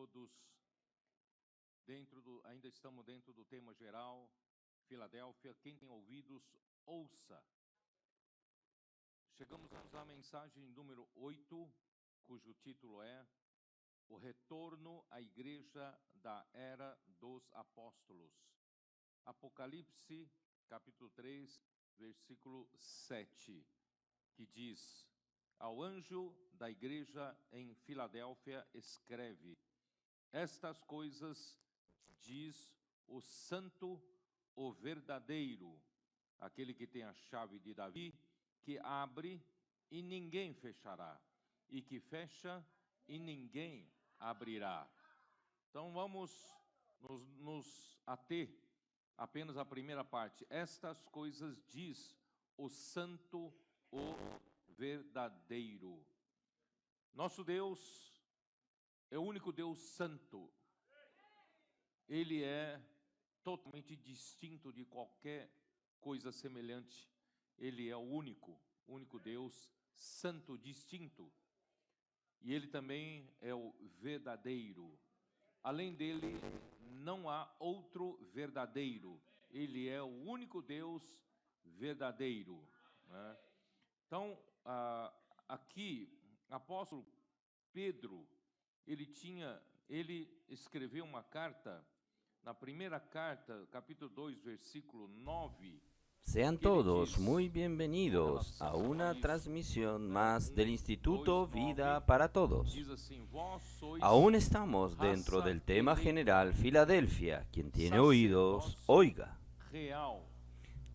todos. Ainda estamos dentro do tema geral, Filadélfia. Quem tem ouvidos, ouça. Chegamos à mensagem número 8, cujo título é O Retorno à Igreja da Era dos Apóstolos. Apocalipse, capítulo 3, versículo 7, que diz: Ao anjo da igreja em Filadélfia escreve: Estas coisas diz o santo, o verdadeiro, aquele que tem a chave de Davi, que abre e ninguém fechará, e que fecha e ninguém abrirá. Então vamos nos ater apenas à primeira parte. Estas coisas diz o santo, o verdadeiro. Nosso Deus é o único Deus santo. Ele é totalmente distinto de qualquer coisa semelhante. Ele é o único Deus santo, distinto. E ele também é o verdadeiro. Além dele, não há outro verdadeiro. Ele é o único Deus verdadeiro, né? Então, aqui, o apóstolo Pedro, ele escreveu uma carta, na primeira carta, capítulo 2, versículo 9. Sean todos muy bienvenidos a una transmisión más del Instituto Vida para Todos. Aún estamos dentro del tema general Filadelfia. Quien tiene oídos, oiga.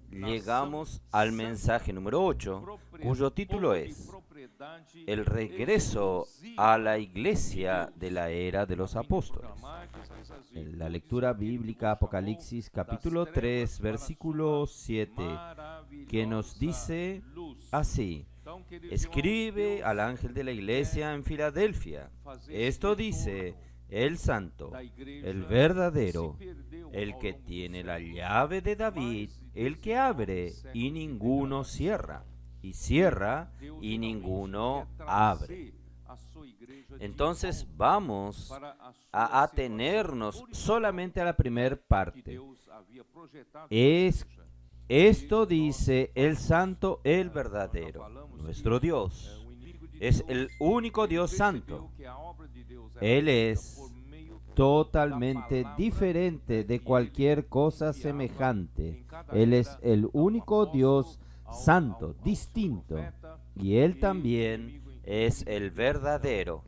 Llegamos al mensaje número 8, cuyo título es El regreso a la iglesia de la era de los apóstoles. En la lectura bíblica Apocalipsis capítulo 3, versículo 7, que nos dice así: Escribe al ángel de la iglesia en Filadelfia. Esto dice el santo, el verdadero, el que tiene la llave de David, el que abre y ninguno cierra, y cierra y ninguno abre. Entonces vamos a atenernos solamente a la primera parte. Esto dice el santo, el verdadero. Nuestro Dios es el único Dios santo. Él es totalmente diferente de cualquier cosa semejante. Él es el único Dios santo, distinto. Y Él también es el verdadero.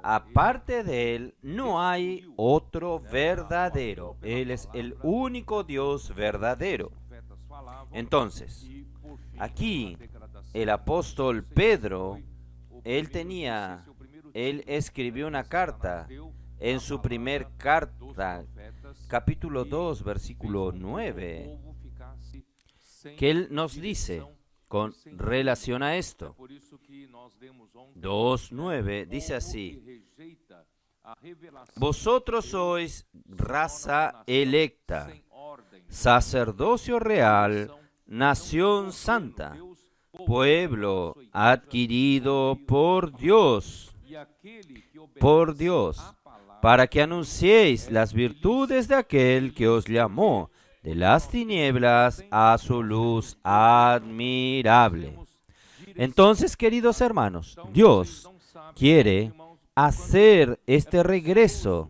Aparte de Él, no hay otro verdadero. Él es el único Dios verdadero. Entonces, aquí el apóstol Pedro, él escribió una carta en su primer carta, capítulo 2, versículo 9, que él nos dice con relación a esto. 2:9 dice así: Vosotros sois raza electa, sacerdocio real, nación santa, pueblo adquirido por Dios, para que anunciéis las virtudes de aquel que os llamó de las tinieblas a su luz admirable. Entonces, queridos hermanos, Dios quiere hacer este regreso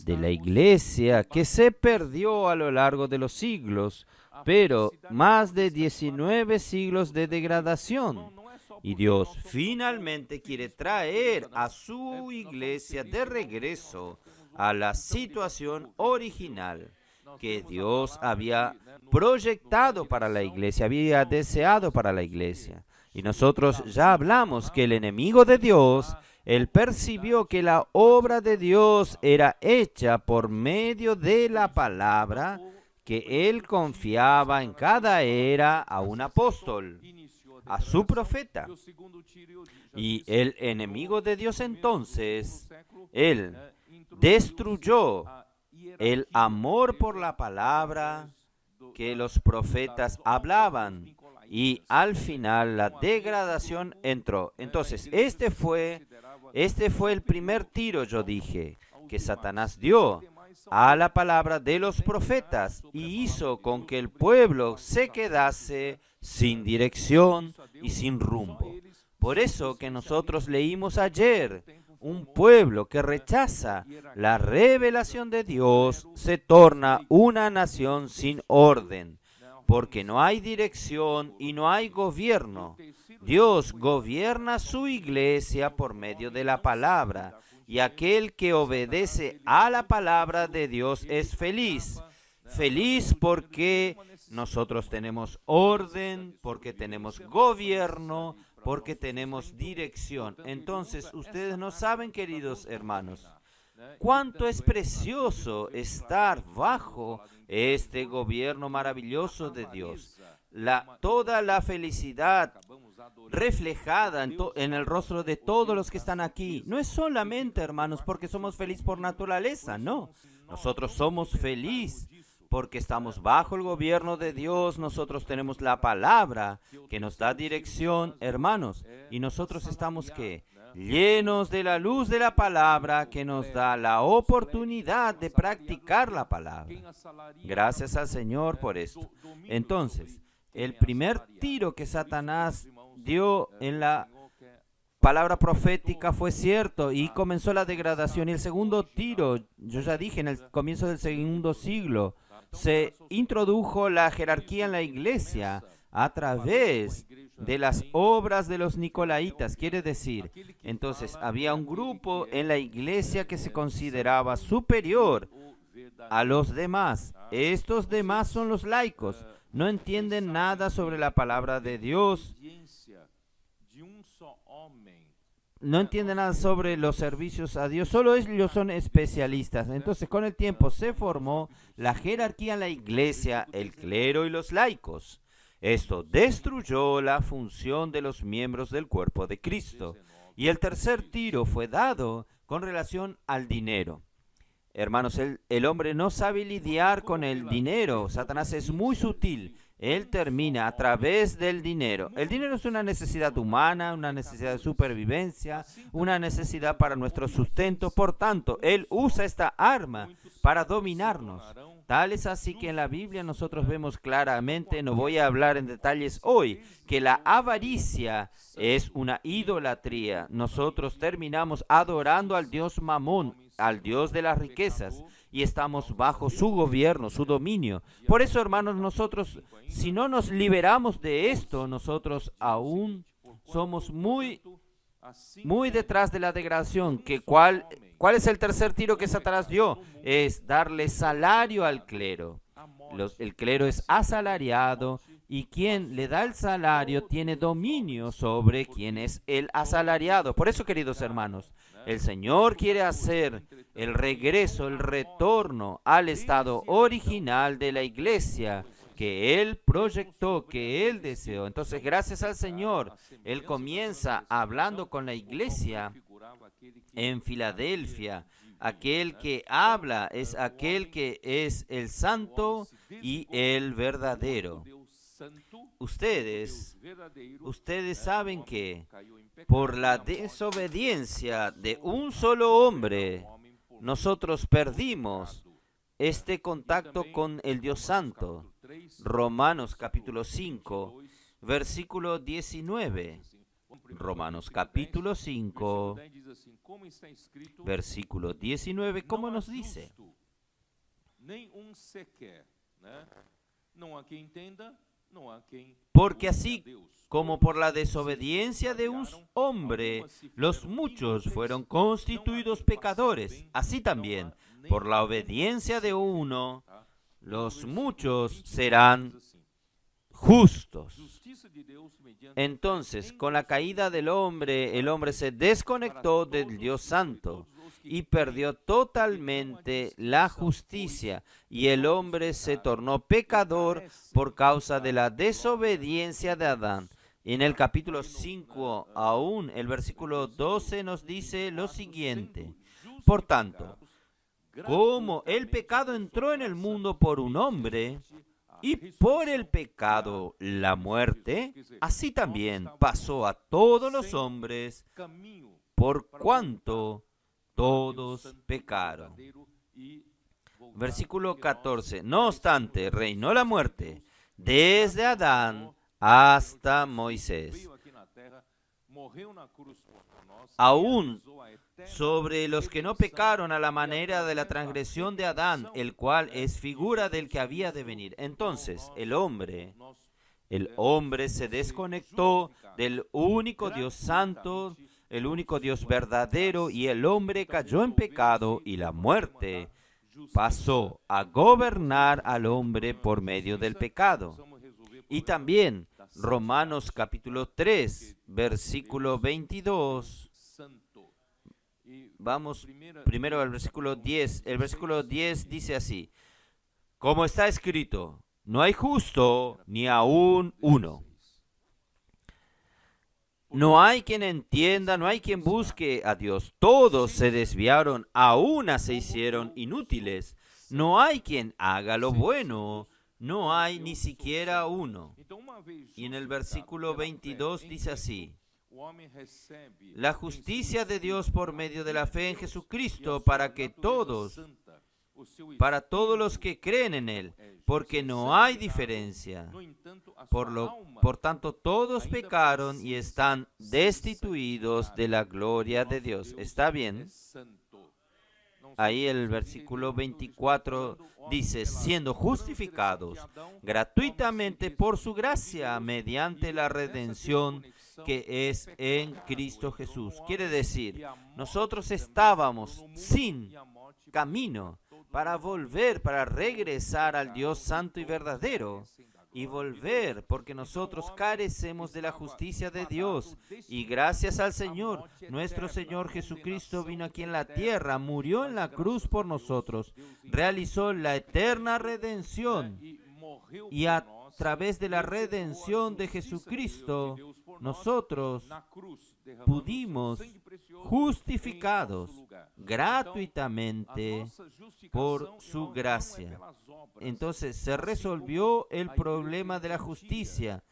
de la iglesia que se perdió a lo largo de los siglos, pero más de 19 siglos de degradación. Y Dios finalmente quiere traer a su iglesia de regreso a la situación original que Dios había proyectado para la iglesia, había deseado para la iglesia. Y nosotros ya hablamos que el enemigo de Dios, él percibió que la obra de Dios era hecha por medio de la palabra, que él confiaba en cada era a un apóstol, a su profeta. Y el enemigo de Dios entonces, él destruyó el amor por la palabra que los profetas hablaban, y al final la degradación entró. Entonces, este fue el primer tiro, yo dije. que Satanás dio a la palabra de los profetas y hizo con que el pueblo se quedase sin dirección y sin rumbo. Por eso que nosotros leímos ayer, un pueblo que rechaza la revelación de Dios se torna una nación sin orden, porque no hay dirección y no hay gobierno. Dios gobierna su iglesia por medio de la palabra, y aquel que obedece a la palabra de Dios es feliz. Feliz porque nosotros tenemos orden, porque tenemos gobierno, porque tenemos dirección. Entonces, ustedes no saben, queridos hermanos, cuánto es precioso estar bajo este gobierno maravilloso de Dios. Toda la felicidad reflejada en el rostro de todos los que están aquí. No es solamente, hermanos, porque somos felices por naturaleza, no. Nosotros somos felices porque estamos bajo el gobierno de Dios. Nosotros tenemos la palabra que nos da dirección, hermanos. Y nosotros estamos, ¿qué? Llenos de la luz de la palabra que nos da la oportunidad de practicar la palabra. Gracias al Señor por esto. Entonces, el primer tiro que Satanás dio en la palabra profética fue cierto y comenzó la degradación. Y el segundo tiro, yo ya dije, en el comienzo del segundo siglo, se introdujo la jerarquía en la iglesia a través de las obras de los nicolaitas. Quiere decir, entonces había un grupo en la iglesia que se consideraba superior a los demás. Estos demás son los laicos. No entienden nada sobre la palabra de Dios. No entienden nada sobre los servicios a Dios. Solo ellos son especialistas. Entonces, con el tiempo se formó la jerarquía en la iglesia, el clero y los laicos. Esto destruyó la función de los miembros del cuerpo de Cristo. Y el tercer tiro fue dado con relación al dinero. Hermanos, el hombre no sabe lidiar con el dinero. Satanás es muy sutil. Él termina a través del dinero. El dinero es una necesidad humana, una necesidad de supervivencia, una necesidad para nuestro sustento. Por tanto, él usa esta arma para dominarnos. Tal es así que en la Biblia nosotros vemos claramente, no voy a hablar en detalles hoy, que la avaricia es una idolatría. Nosotros terminamos adorando al Dios Mamón, al Dios de las riquezas, y estamos bajo su gobierno, su dominio. Por eso, hermanos, nosotros, si no nos liberamos de esto, nosotros aún somos muy detrás de la degradación. ¿Cuál es el tercer tiro que Satanás dio? Es darle salario al clero. El clero es asalariado y quien le da el salario tiene dominio sobre quien es el asalariado. Por eso, queridos hermanos, el Señor quiere hacer el regreso, el retorno al estado original de la iglesia que Él proyectó, que Él deseó. Entonces, gracias al Señor, Él comienza hablando con la iglesia en Filadelfia. Aquel que habla es aquel que es el santo y el verdadero. Ustedes saben que por la desobediencia de un solo hombre, nosotros perdimos este contacto con el Dios Santo. Romanos capítulo 5, versículo 19. Romanos capítulo 5, versículo 19, ¿cómo nos dice? Porque así como por la desobediencia de un hombre, los muchos fueron constituidos pecadores, así también, por la obediencia de uno, los muchos serán justos. Entonces, con la caída del hombre, el hombre se desconectó del Dios Santo y perdió totalmente la justicia, y el hombre se tornó pecador por causa de la desobediencia de Adán. En el capítulo 5, aún el versículo 12 nos dice lo siguiente: por tanto, como el pecado entró en el mundo por un hombre, y por el pecado la muerte, así también pasó a todos los hombres, por cuanto todos pecaron. Versículo 14. No obstante, reinó la muerte desde Adán hasta Moisés, aún sobre los que no pecaron a la manera de la transgresión de Adán, el cual es figura del que había de venir. Entonces, el hombre se desconectó del único Dios santo, el único Dios verdadero, y el hombre cayó en pecado, y la muerte pasó a gobernar al hombre por medio del pecado. Y también Romanos capítulo 3, versículo 22. Vamos primero al versículo 10. El versículo 10 dice así: como está escrito, no hay justo ni aún uno. No hay quien entienda, no hay quien busque a Dios. Todos se desviaron, a una se hicieron inútiles. No hay quien haga lo bueno, no hay ni siquiera uno. Y en el versículo 22 dice así: la justicia de Dios por medio de la fe en Jesucristo para todos los que creen en Él, porque no hay diferencia. Por tanto, todos pecaron y están destituidos de la gloria de Dios. ¿Está bien? Ahí el versículo 24 dice: siendo justificados gratuitamente por su gracia mediante la redención que es en Cristo Jesús. Quiere decir, nosotros estábamos sin camino para volver, para regresar al Dios santo y verdadero. Y volver, porque nosotros carecemos de la justicia de Dios. Y gracias al Señor, nuestro Señor Jesucristo vino aquí en la tierra, murió en la cruz por nosotros, realizó la eterna redención. Y a través de la redención de Jesucristo, nosotros pudimos, justificados gratuitamente por su gracia. Entonces se resolvió el problema de la justicia.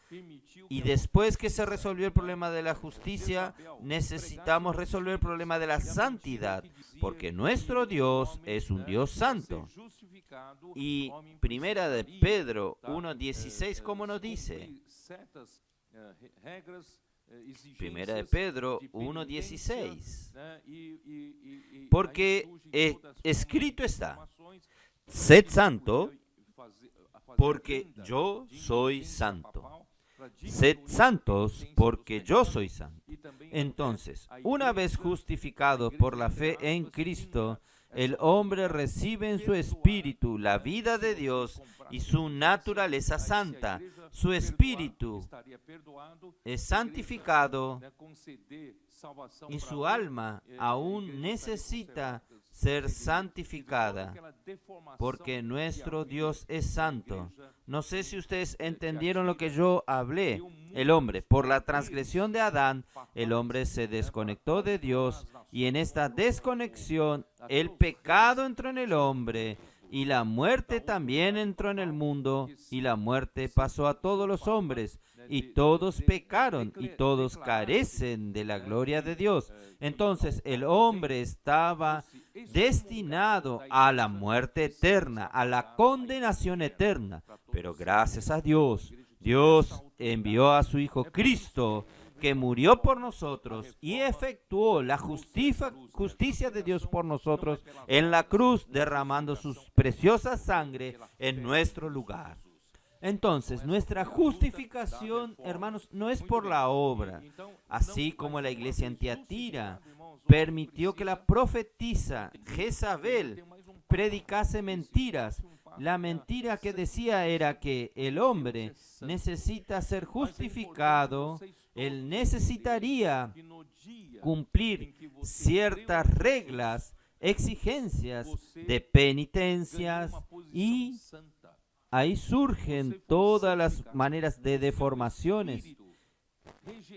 Y después que se resolvió el problema de la justicia, necesitamos resolver el problema de la santidad, porque nuestro Dios es un Dios santo. Y primera de Pedro 1:16, ¿cómo nos dice? Primera de Pedro 1:16. Porque escrito está: sed santo, porque yo soy santo. Sed santos, porque yo soy santo. Entonces, una vez justificados por la fe en Cristo, el hombre recibe en su espíritu la vida de Dios y su naturaleza santa. Su espíritu es santificado y su alma aún necesita ser santificada, porque nuestro Dios es santo. No sé si ustedes entendieron lo que yo hablé. El hombre, por la transgresión de Adán, el hombre se desconectó de Dios, y en esta desconexión el pecado entró en el hombre, y la muerte también entró en el mundo, y la muerte pasó a todos los hombres, y todos pecaron, y todos carecen de la gloria de Dios. Entonces el hombre estaba destinado a la muerte eterna, a la condenación eterna. Pero gracias a Dios, Dios envió a su Hijo Cristo, que murió por nosotros y efectuó la justicia de Dios por nosotros en la cruz, derramando su preciosa sangre en nuestro lugar. Entonces, nuestra justificación, hermanos, no es por la obra, así como la iglesia en Tiatira permitió que la profetisa Jezabel predicase mentiras. La mentira que decía era que el hombre necesita ser justificado, él necesitaría cumplir ciertas reglas, exigencias de penitencias, y ahí surgen todas las maneras de deformaciones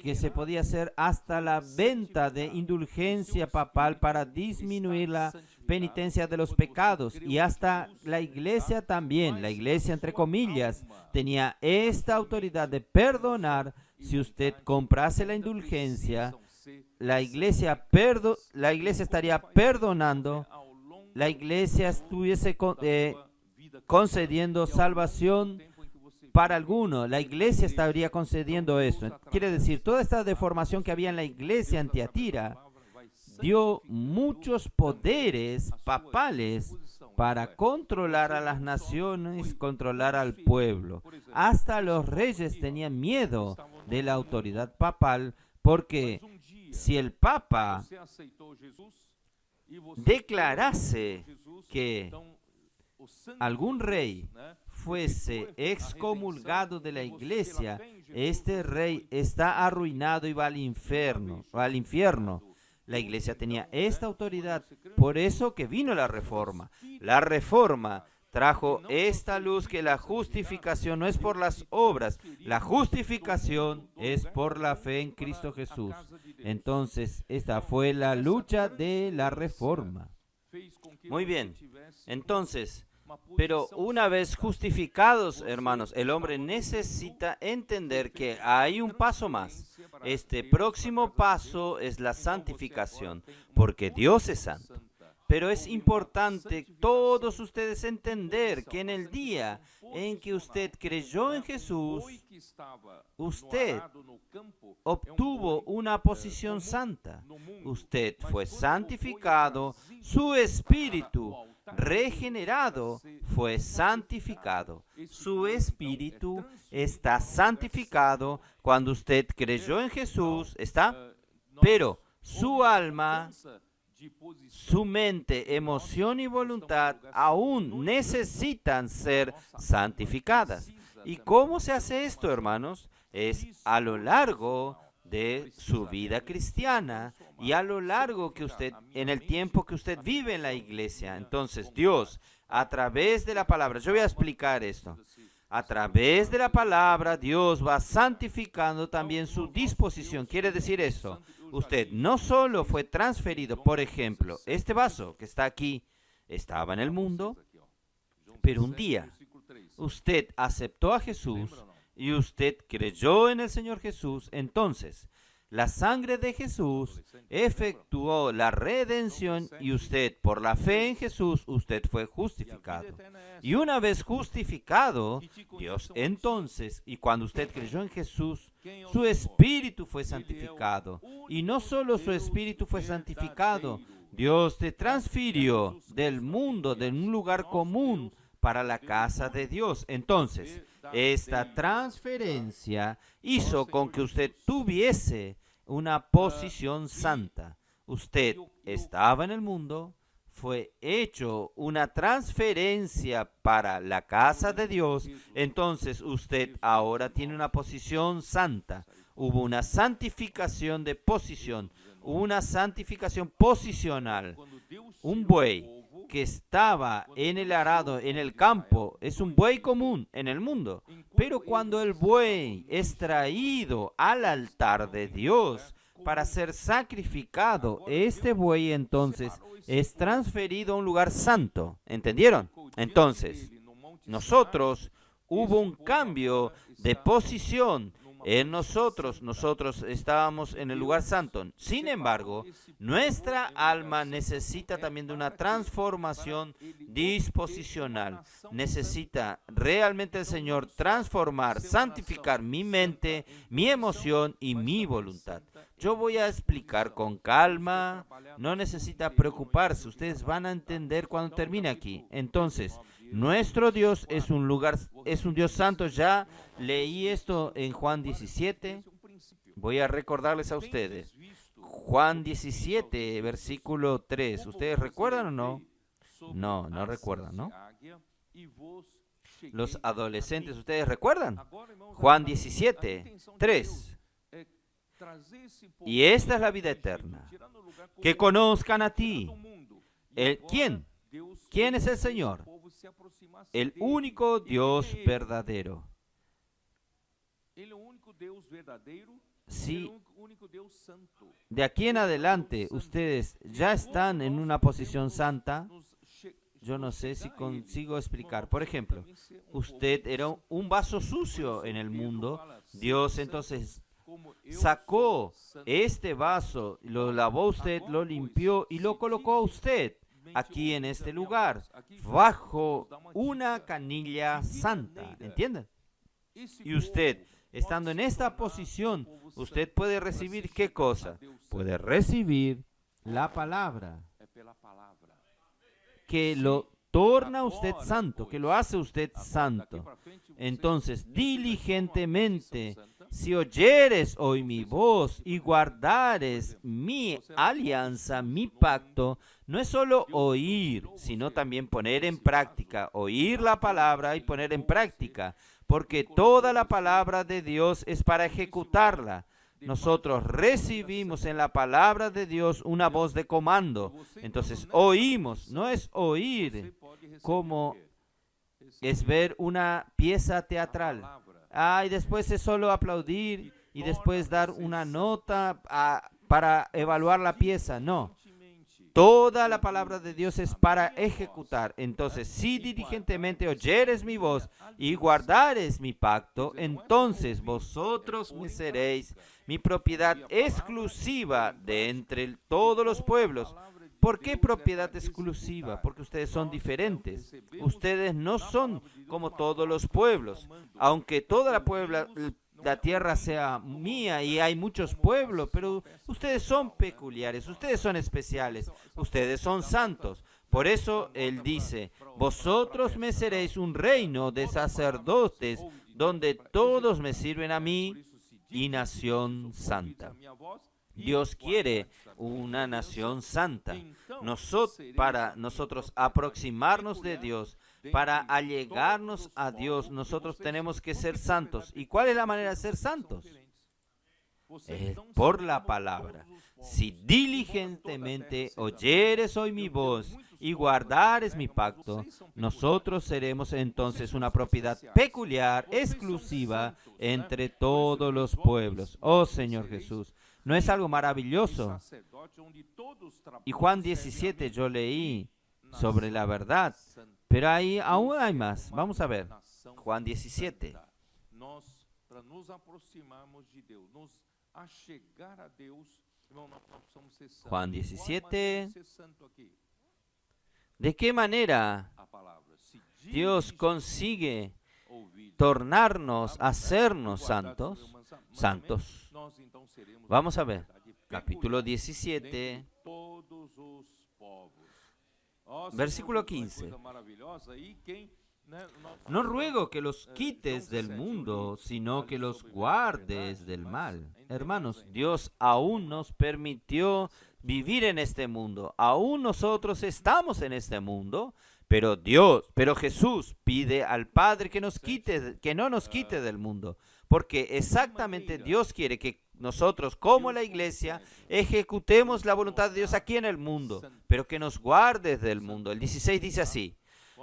que se podía hacer, hasta la venta de indulgencia papal para disminuir la penitencia de los pecados. Y hasta la iglesia también, la iglesia entre comillas, tenía esta autoridad de perdonar si usted comprase la indulgencia la iglesia estaría perdonando, la iglesia estuviese concediendo salvación para alguno, la iglesia estaría concediendo esto. Quiere decir, toda esta deformación que había en la iglesia en Tiatira dio muchos poderes papales para controlar a las naciones, controlar al pueblo. Hasta los reyes tenían miedo de la autoridad papal, porque si el Papa declarase que algún rey fuese excomulgado de la iglesia, este rey está arruinado y va al infierno. La iglesia tenía esta autoridad, por eso que vino la reforma. La reforma trajo esta luz, que la justificación no es por las obras, la justificación es por la fe en Cristo Jesús. Entonces, esta fue la lucha de la reforma. Muy bien, entonces, pero una vez justificados, hermanos, el hombre necesita entender que hay un paso más. Este próximo paso es la santificación, porque Dios es santo. Pero es importante todos ustedes entender que en el día en que usted creyó en Jesús, usted obtuvo una posición santa. Usted fue santificado, su espíritu regenerado fue santificado. Su espíritu está santificado cuando usted creyó en Jesús, ¿está? Pero su alma, su mente, emoción y voluntad aún necesitan ser santificadas. ¿Y cómo se hace esto, hermanos? Es a lo largo de su vida cristiana y a lo largo que usted, en el tiempo que usted vive en la iglesia. Entonces, Dios, a través de la palabra, yo voy a explicar esto. A través de la palabra, Dios va santificando también su disposición. Quiere decir esto. Usted no solo fue transferido, por ejemplo, este vaso que está aquí, estaba en el mundo, pero un día usted aceptó a Jesús y usted creyó en el Señor Jesús. Entonces, la sangre de Jesús efectuó la redención y usted, por la fe en Jesús, usted fue justificado. Y una vez justificado, Dios entonces, y cuando usted creyó en Jesús, su espíritu fue santificado. Y no solo su espíritu fue santificado, Dios te transfirió del mundo, de un lugar común, para la casa de Dios. Entonces, esta transferencia hizo con que usted tuviese una posición santa. Usted estaba en el mundo, fue hecho una transferencia para la casa de Dios, entonces usted ahora tiene una posición santa. Hubo una santificación de posición, una santificación posicional. Un buey que estaba en el arado, en el campo, es un buey común en el mundo. Pero cuando el buey es traído al altar de Dios para ser sacrificado, este buey entonces es transferido a un lugar santo. ¿Entendieron? Entonces, nosotros hubo un cambio de posición. En nosotros estábamos en el lugar santo. Sin embargo, nuestra alma necesita también de una transformación disposicional. Necesita realmente el Señor transformar, santificar mi mente, mi emoción y mi voluntad. Yo voy a explicar con calma, no necesita preocuparse, ustedes van a entender cuando termine aquí. Entonces, nuestro Dios es un Dios santo. Ya leí esto en Juan 17. Voy a recordarles a ustedes. Juan 17, versículo 3. ¿Ustedes recuerdan o no? No, no recuerdan, ¿no? Los adolescentes, ¿ustedes recuerdan? Juan 17, 3. Y esta es la vida eterna, que conozcan a ti. ¿Quién? ¿Quién es el Señor? El único Dios verdadero. Si de aquí en adelante ustedes ya están en una posición santa, yo no sé si consigo explicar. Por ejemplo, usted era un vaso sucio en el mundo. Dios entonces sacó este vaso, lo lavó usted, lo limpió y lo colocó a usted aquí en este lugar, bajo una canilla santa, ¿entienden? Y usted, estando en esta posición, usted puede recibir ¿qué cosa? Puede recibir la palabra, que lo torna usted santo, que lo hace usted santo. Entonces, diligentemente, si oyeres hoy mi voz y guardares mi alianza, mi pacto, no es solo oír, sino también poner en práctica, oír la palabra y poner en práctica, porque toda la palabra de Dios es para ejecutarla. Nosotros recibimos en la palabra de Dios una voz de comando. Entonces oímos, no es oír como es ver una pieza teatral. Y después es solo aplaudir y después dar una nota para evaluar la pieza. No. Toda la palabra de Dios es para ejecutar. Entonces, si diligentemente oyeres mi voz y guardares mi pacto, entonces vosotros me seréis mi propiedad exclusiva de entre todos los pueblos. ¿Por qué propiedad exclusiva? Porque ustedes son diferentes. Ustedes no son como todos los pueblos. Aunque toda la tierra sea mía y hay muchos pueblos, pero ustedes son peculiares, ustedes son especiales, ustedes son santos. Por eso Él dice, vosotros me seréis un reino de sacerdotes, donde todos me sirven a mí, y nación santa. Dios quiere una nación santa. Para nosotros aproximarnos de Dios, para allegarnos a Dios, nosotros tenemos que ser santos. ¿Y cuál es la manera de ser santos? Es por la palabra. Si diligentemente oyeres hoy mi voz y guardares mi pacto, nosotros seremos entonces una propiedad peculiar, exclusiva, entre todos los pueblos. Oh Señor Jesús, ¿no es algo maravilloso? Y Juan 17 yo leí sobre la verdad, pero ahí aún hay más. Vamos a ver, Juan 17. Juan 17. ¿De qué manera Dios consigue tornarnos, hacernos santos? Santos. Vamos a ver, capítulo 17, versículo 15. No ruego que los quites del mundo, sino que los guardes del mal. Hermanos, Dios aún nos permitió vivir en este mundo. Aún nosotros estamos en este mundo, pero Jesús pide al Padre que no nos quite del mundo, porque exactamente Dios quiere que nosotros, como la iglesia, ejecutemos la voluntad de Dios aquí en el mundo, pero que nos guardes del mundo. El 16 dice así: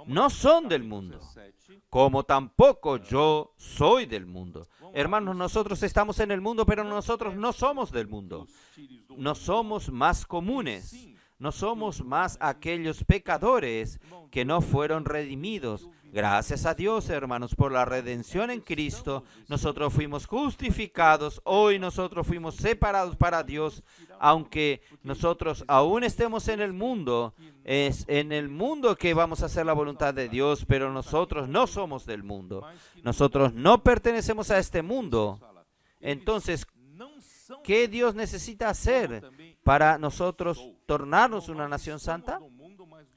no son del mundo, como tampoco yo soy del mundo. Hermanos, nosotros estamos en el mundo, pero nosotros no somos del mundo. No somos más comunes. No somos más aquellos pecadores que no fueron redimidos. Gracias a Dios, hermanos, por la redención en Cristo, nosotros fuimos justificados. Hoy nosotros fuimos separados para Dios. Aunque nosotros aún estemos en el mundo, es en el mundo que vamos a hacer la voluntad de Dios, pero nosotros no somos del mundo. Nosotros no pertenecemos a este mundo. Entonces, ¿qué Dios necesita hacer para nosotros tornarnos una nación santa?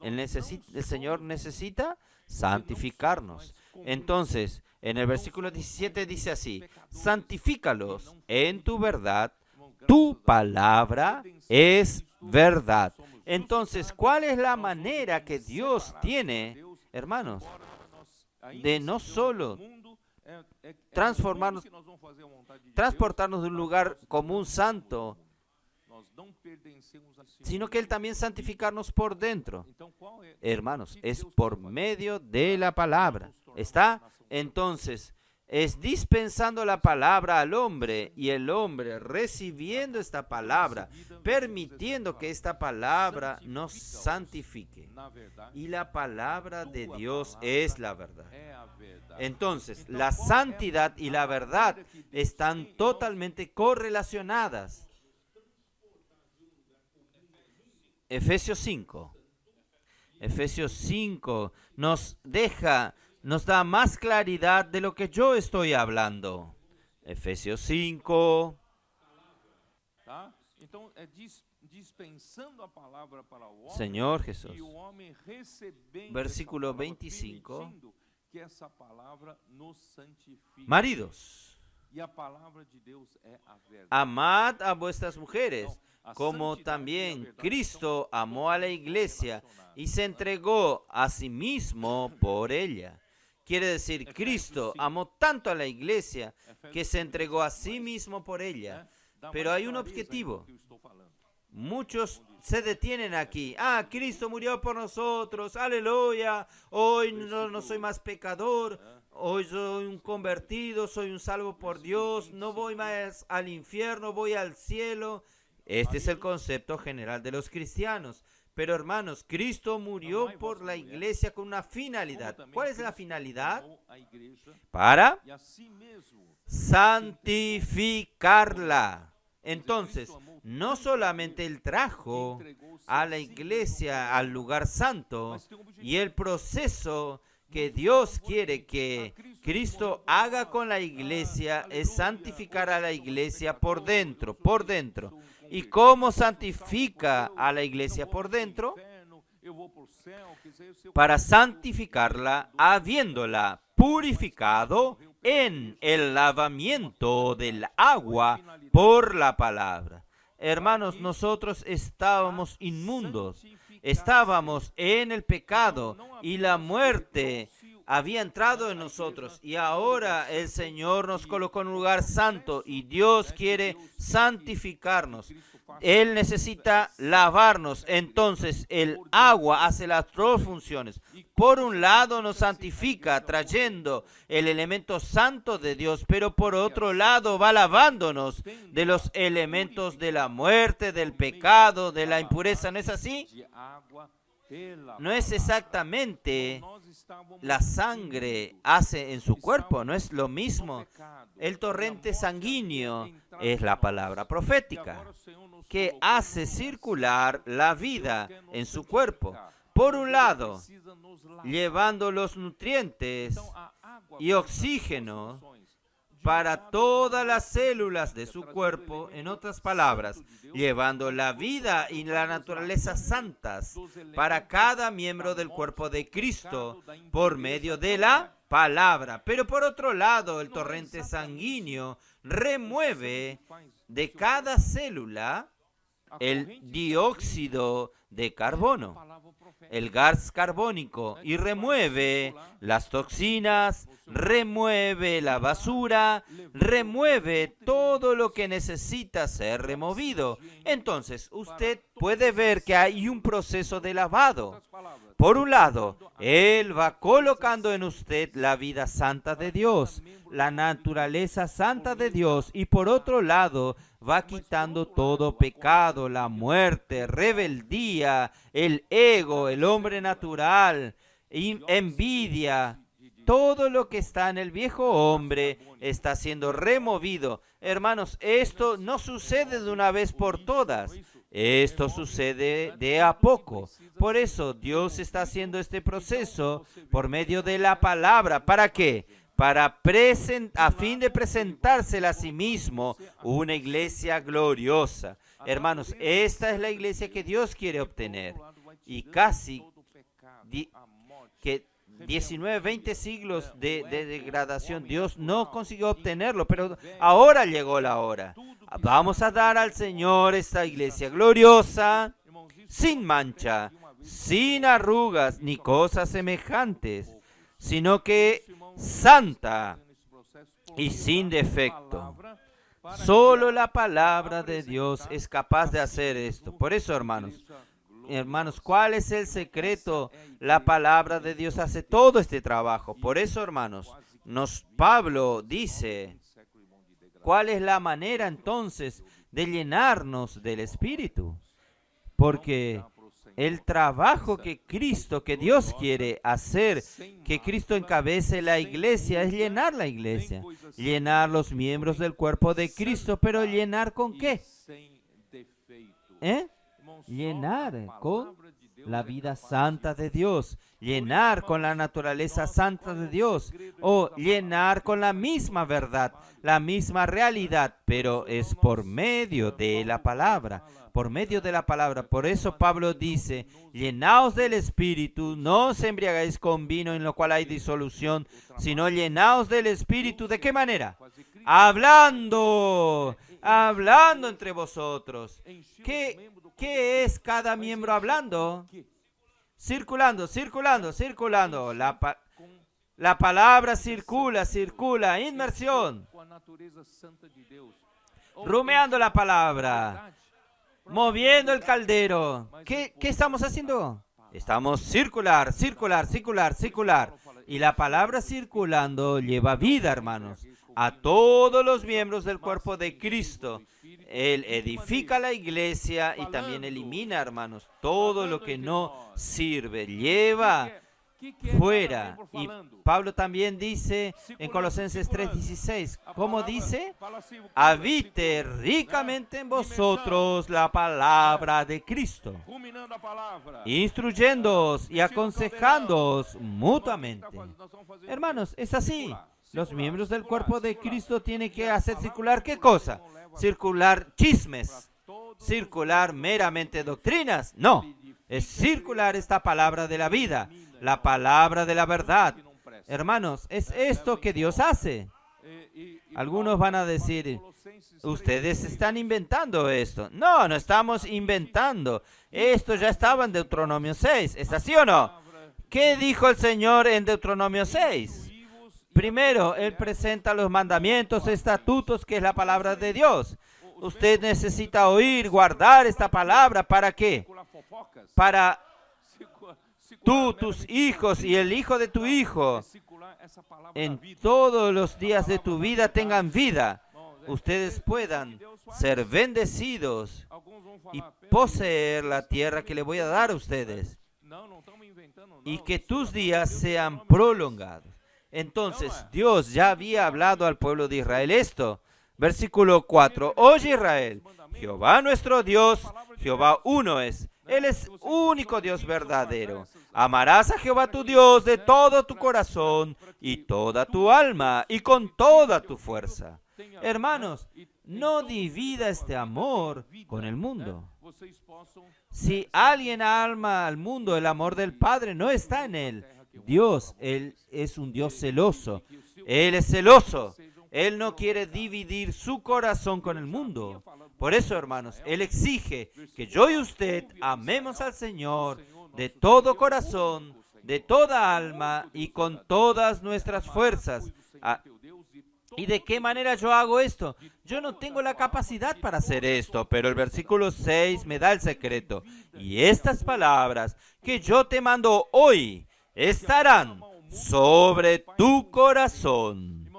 El Señor necesita santificarnos. Entonces, en el versículo 17 dice así: santifícalos en tu verdad, tu palabra es verdad. Entonces, ¿cuál es la manera que Dios tiene, hermanos, de no solo transportarnos de un lugar común santo, sino que Él también santificarnos por dentro? Hermanos, es por medio de la palabra. ¿Está? Entonces, es dispensando la palabra al hombre y el hombre recibiendo esta palabra, permitiendo que esta palabra nos santifique. Y la palabra de Dios es la verdad. Entonces, la santidad y la verdad están totalmente correlacionadas. Efesios 5. Efesios 5 nos da más claridad de lo que yo estoy hablando. Efesios 5. Señor Jesús. Versículo 25. Maridos, amad a vuestras mujeres, como también Cristo amó a la iglesia y se entregó a sí mismo por ella. Quiere decir, Cristo amó tanto a la iglesia que se entregó a sí mismo por ella. Pero hay un objetivo. Muchos se detienen aquí. Cristo murió por nosotros, aleluya. Hoy no soy más pecador, hoy soy un convertido, soy un salvo por Dios, no voy más al infierno, voy al cielo. Este es el concepto general de los cristianos. Pero hermanos, Cristo murió por la iglesia con una finalidad. ¿Cuál es la finalidad? Para santificarla. Entonces, no solamente Él trajo a la iglesia al lugar santo, y el proceso que Dios quiere que Cristo haga con la iglesia es santificar a la iglesia por dentro. ¿Y cómo santifica a la iglesia por dentro? Para santificarla habiéndola purificado en el lavamiento del agua por la palabra. Hermanos, nosotros estábamos inmundos, estábamos en el pecado y la muerte había entrado en nosotros, y ahora el Señor nos colocó en un lugar santo y Dios quiere santificarnos. Él necesita lavarnos. Entonces el agua hace las dos funciones. Por un lado nos santifica trayendo el elemento santo de Dios, pero por otro lado va lavándonos de los elementos de la muerte, del pecado, de la impureza. ¿No es así? No es exactamente la sangre hace en su cuerpo, no es lo mismo. El torrente sanguíneo es la palabra profética que hace circular la vida en su cuerpo. Por un lado, llevando los nutrientes y oxígeno para todas las células de su cuerpo, en otras palabras, llevando la vida y la naturaleza santas para cada miembro del cuerpo de Cristo por medio de la palabra. Pero por otro lado, el torrente sanguíneo remueve de cada célula el dióxido de carbono, el gas carbónico, y remueve las toxinas, remueve la basura, remueve todo lo que necesita ser removido. Entonces, usted puede ver que hay un proceso de lavado. Por un lado, Él va colocando en usted la vida santa de Dios, la naturaleza santa de Dios, y por otro lado, va quitando todo pecado, la muerte, rebeldía, el ego, el hombre natural, envidia. Todo lo que está en el viejo hombre está siendo removido. Hermanos, esto no sucede de una vez por todas. Esto sucede de a poco. Por eso Dios está haciendo este proceso por medio de la palabra. ¿Para qué? A fin de presentársela a sí mismo una iglesia gloriosa. Hermanos, esta es la iglesia que Dios quiere obtener. Y casi 19, 20 siglos de degradación, Dios no consiguió obtenerlo, pero ahora llegó la hora. Vamos a dar al Señor esta iglesia gloriosa, sin mancha, sin arrugas ni cosas semejantes, sino que santa y sin defecto. Solo la palabra de Dios es capaz de hacer esto. Por eso, hermanos, ¿cuál es el secreto? La palabra de Dios hace todo este trabajo. Por eso, hermanos, Pablo dice, ¿cuál es la manera entonces de llenarnos del Espíritu? Porque el trabajo que Dios quiere hacer, que Cristo encabece la iglesia, es llenar la iglesia, llenar los miembros del cuerpo de Cristo, pero ¿llenar con qué? Llenar con la vida santa de Dios, llenar con la naturaleza santa de Dios, o llenar con la misma verdad, la misma realidad, pero es por medio de la palabra, por medio de la palabra. Por eso Pablo dice, llenaos del Espíritu, no os embriagáis con vino en lo cual hay disolución, sino llenaos del Espíritu. ¿De qué manera? Hablando entre vosotros. ¿Qué es cada miembro hablando? Circulando. La palabra circula, inmersión. Rumeando la palabra, moviendo el caldero. ¿Qué estamos haciendo? Estamos circular. Y la palabra circulando lleva vida, hermanos, a todos los miembros del cuerpo de Cristo. Él edifica la iglesia y también elimina, hermanos, todo lo que no sirve. Lleva fuera. Y Pablo también dice en Colosenses 3:16, ¿cómo dice? Habite ricamente en vosotros la palabra de Cristo, instruyéndoos y aconsejándoos mutuamente. Hermanos, es así. Los miembros del cuerpo de Cristo tienen que hacer circular, ¿qué cosa? Circular chismes, circular meramente doctrinas. No, es circular esta palabra de la vida, la palabra de la verdad. Hermanos, es esto que Dios hace. Algunos van a decir, ustedes están inventando esto. No estamos inventando. Esto ya estaba en Deuteronomio 6. ¿Es así o no? ¿Qué dijo el Señor en Deuteronomio 6? Primero, Él presenta los mandamientos, estatutos, que es la palabra de Dios. Usted necesita oír, guardar esta palabra. ¿Para qué? Para tus hijos y el hijo de tu hijo en todos los días de tu vida tengan vida. Ustedes puedan ser bendecidos y poseer la tierra que le voy a dar a ustedes. Y que tus días sean prolongados. Entonces, Dios ya había hablado al pueblo de Israel esto. Versículo 4. Oye Israel, Jehová nuestro Dios, Jehová uno es. Él es único Dios verdadero. Amarás a Jehová tu Dios de todo tu corazón y toda tu alma y con toda tu fuerza. Hermanos, no divida este amor con el mundo. Si alguien ama al mundo, el amor del Padre no está en él. Dios, Él es un Dios celoso. Él es celoso. Él no quiere dividir su corazón con el mundo. Por eso, hermanos, Él exige que yo y usted amemos al Señor de todo corazón, de toda alma y con todas nuestras fuerzas. ¿Y de qué manera yo hago esto? Yo no tengo la capacidad para hacer esto, pero el versículo 6 me da el secreto. Y estas palabras que yo te mando hoy estarán sobre tu corazón.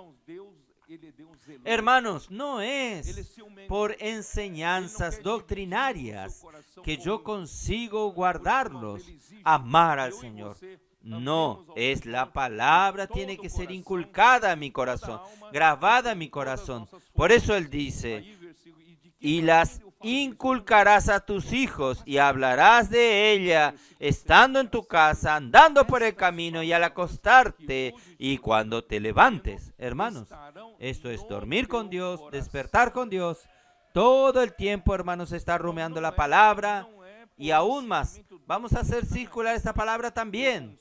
Hermanos, no es por enseñanzas doctrinarias que yo consigo guardarlos, amar al Señor. No, es la palabra, tiene que ser inculcada en mi corazón, grabada en mi corazón. Por eso Él dice, y las inculcarás a tus hijos y hablarás de ella estando en tu casa, andando por el camino y al acostarte y cuando te levantes. Hermanos, esto es dormir con Dios, despertar con Dios. Todo el tiempo, hermanos, está rumiando la palabra y aún más. Vamos a hacer circular esta palabra también,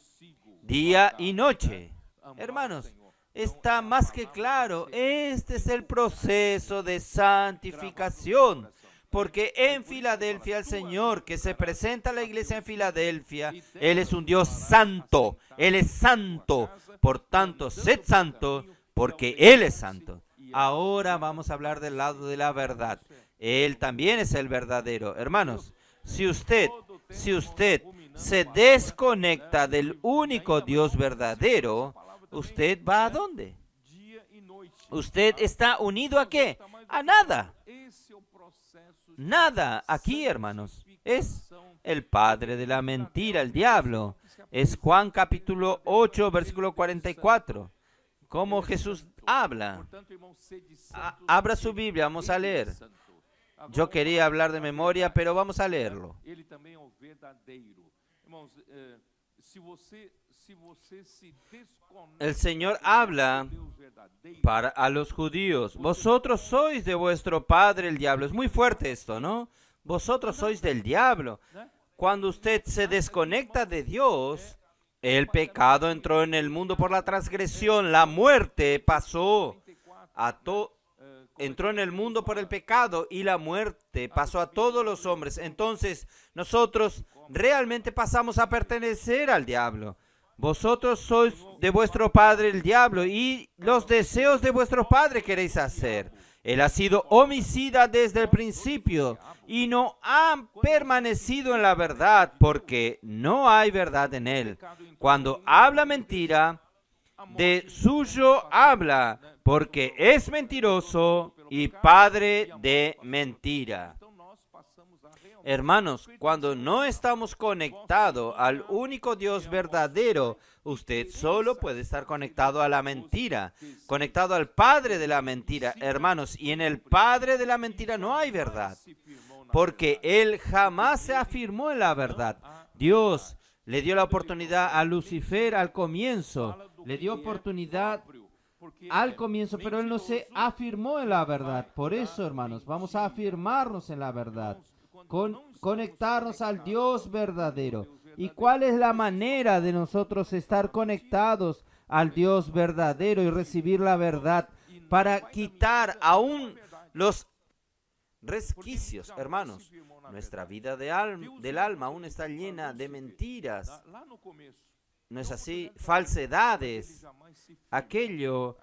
día y noche. Hermanos, está más que claro, este es el proceso de santificación. Porque en Filadelfia el Señor que se presenta a la iglesia en Filadelfia, Él es un Dios santo, Él es santo. Por tanto, sed santo, porque Él es santo. Ahora vamos a hablar del lado de la verdad. Él también es el verdadero. Hermanos, si usted se desconecta del único Dios verdadero, ¿usted va a dónde? ¿Usted está unido a qué? A nada. Nada. Aquí, hermanos, es el padre de la mentira, el diablo. Es Juan capítulo 8, versículo 44. Cómo Jesús habla. Abra su Biblia, vamos a leer. Yo quería hablar de memoria, pero vamos a leerlo. El Señor habla a los judíos. Vosotros sois de vuestro padre el diablo. Es muy fuerte esto, ¿no? Vosotros sois del diablo. Cuando usted se desconecta de Dios, el pecado entró en el mundo por la transgresión. La muerte entró en el mundo por el pecado y la muerte pasó a todos los hombres. Entonces, nosotros realmente pasamos a pertenecer al diablo. Vosotros sois de vuestro padre el diablo y los deseos de vuestro padre queréis hacer. Él ha sido homicida desde el principio y no ha permanecido en la verdad porque no hay verdad en él. Cuando habla mentira, de suyo habla porque es mentiroso y padre de mentira. Hermanos, cuando no estamos conectados al único Dios verdadero, usted solo puede estar conectado a la mentira, conectado al padre de la mentira, hermanos, y en el padre de la mentira no hay verdad, porque él jamás se afirmó en la verdad. Dios le dio la oportunidad a Lucifer al comienzo, le dio oportunidad al comienzo, pero él no se afirmó en la verdad. Por eso, hermanos, vamos a afirmarnos en la verdad. Conectarnos al Dios verdadero. ¿Y cuál es la manera de nosotros estar conectados al Dios verdadero y recibir la verdad para quitar aún los resquicios, hermanos? Nuestra vida del alma aún está llena de mentiras. ¿No es así? Falsedades. Aquello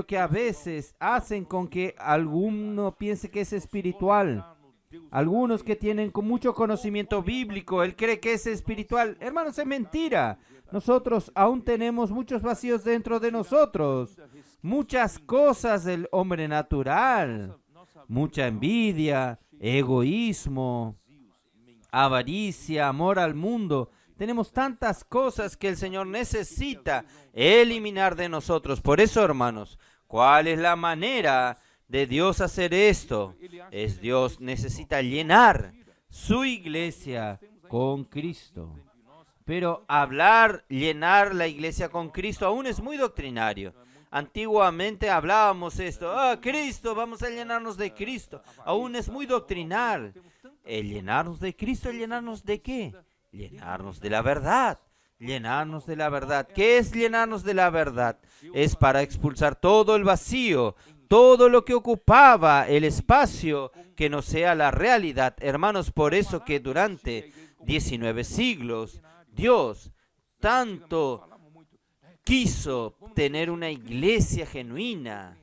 que a veces hacen con que alguno piense que es espiritual. Algunos que tienen con mucho conocimiento bíblico, él cree que es espiritual. Hermanos, es mentira. Nosotros aún tenemos muchos vacíos dentro de nosotros. Muchas cosas del hombre natural. Mucha envidia, egoísmo, avaricia, amor al mundo. Tenemos tantas cosas que el Señor necesita eliminar de nosotros. Por eso, hermanos, ¿cuál es la manera de Dios hacer esto? Dios necesita llenar su iglesia con Cristo. Pero llenar la iglesia con Cristo aún es muy doctrinario. Antiguamente hablábamos esto, Cristo, vamos a llenarnos de Cristo. Aún es muy doctrinal. El llenarnos de Cristo, ¿el llenarnos de qué? Llenarnos de la verdad. Llenarnos de la verdad. ¿Qué es llenarnos de la verdad? Es para expulsar todo el vacío, todo lo que ocupaba el espacio que no sea la realidad. Hermanos, por eso que durante 19 siglos Dios tanto quiso tener una iglesia genuina,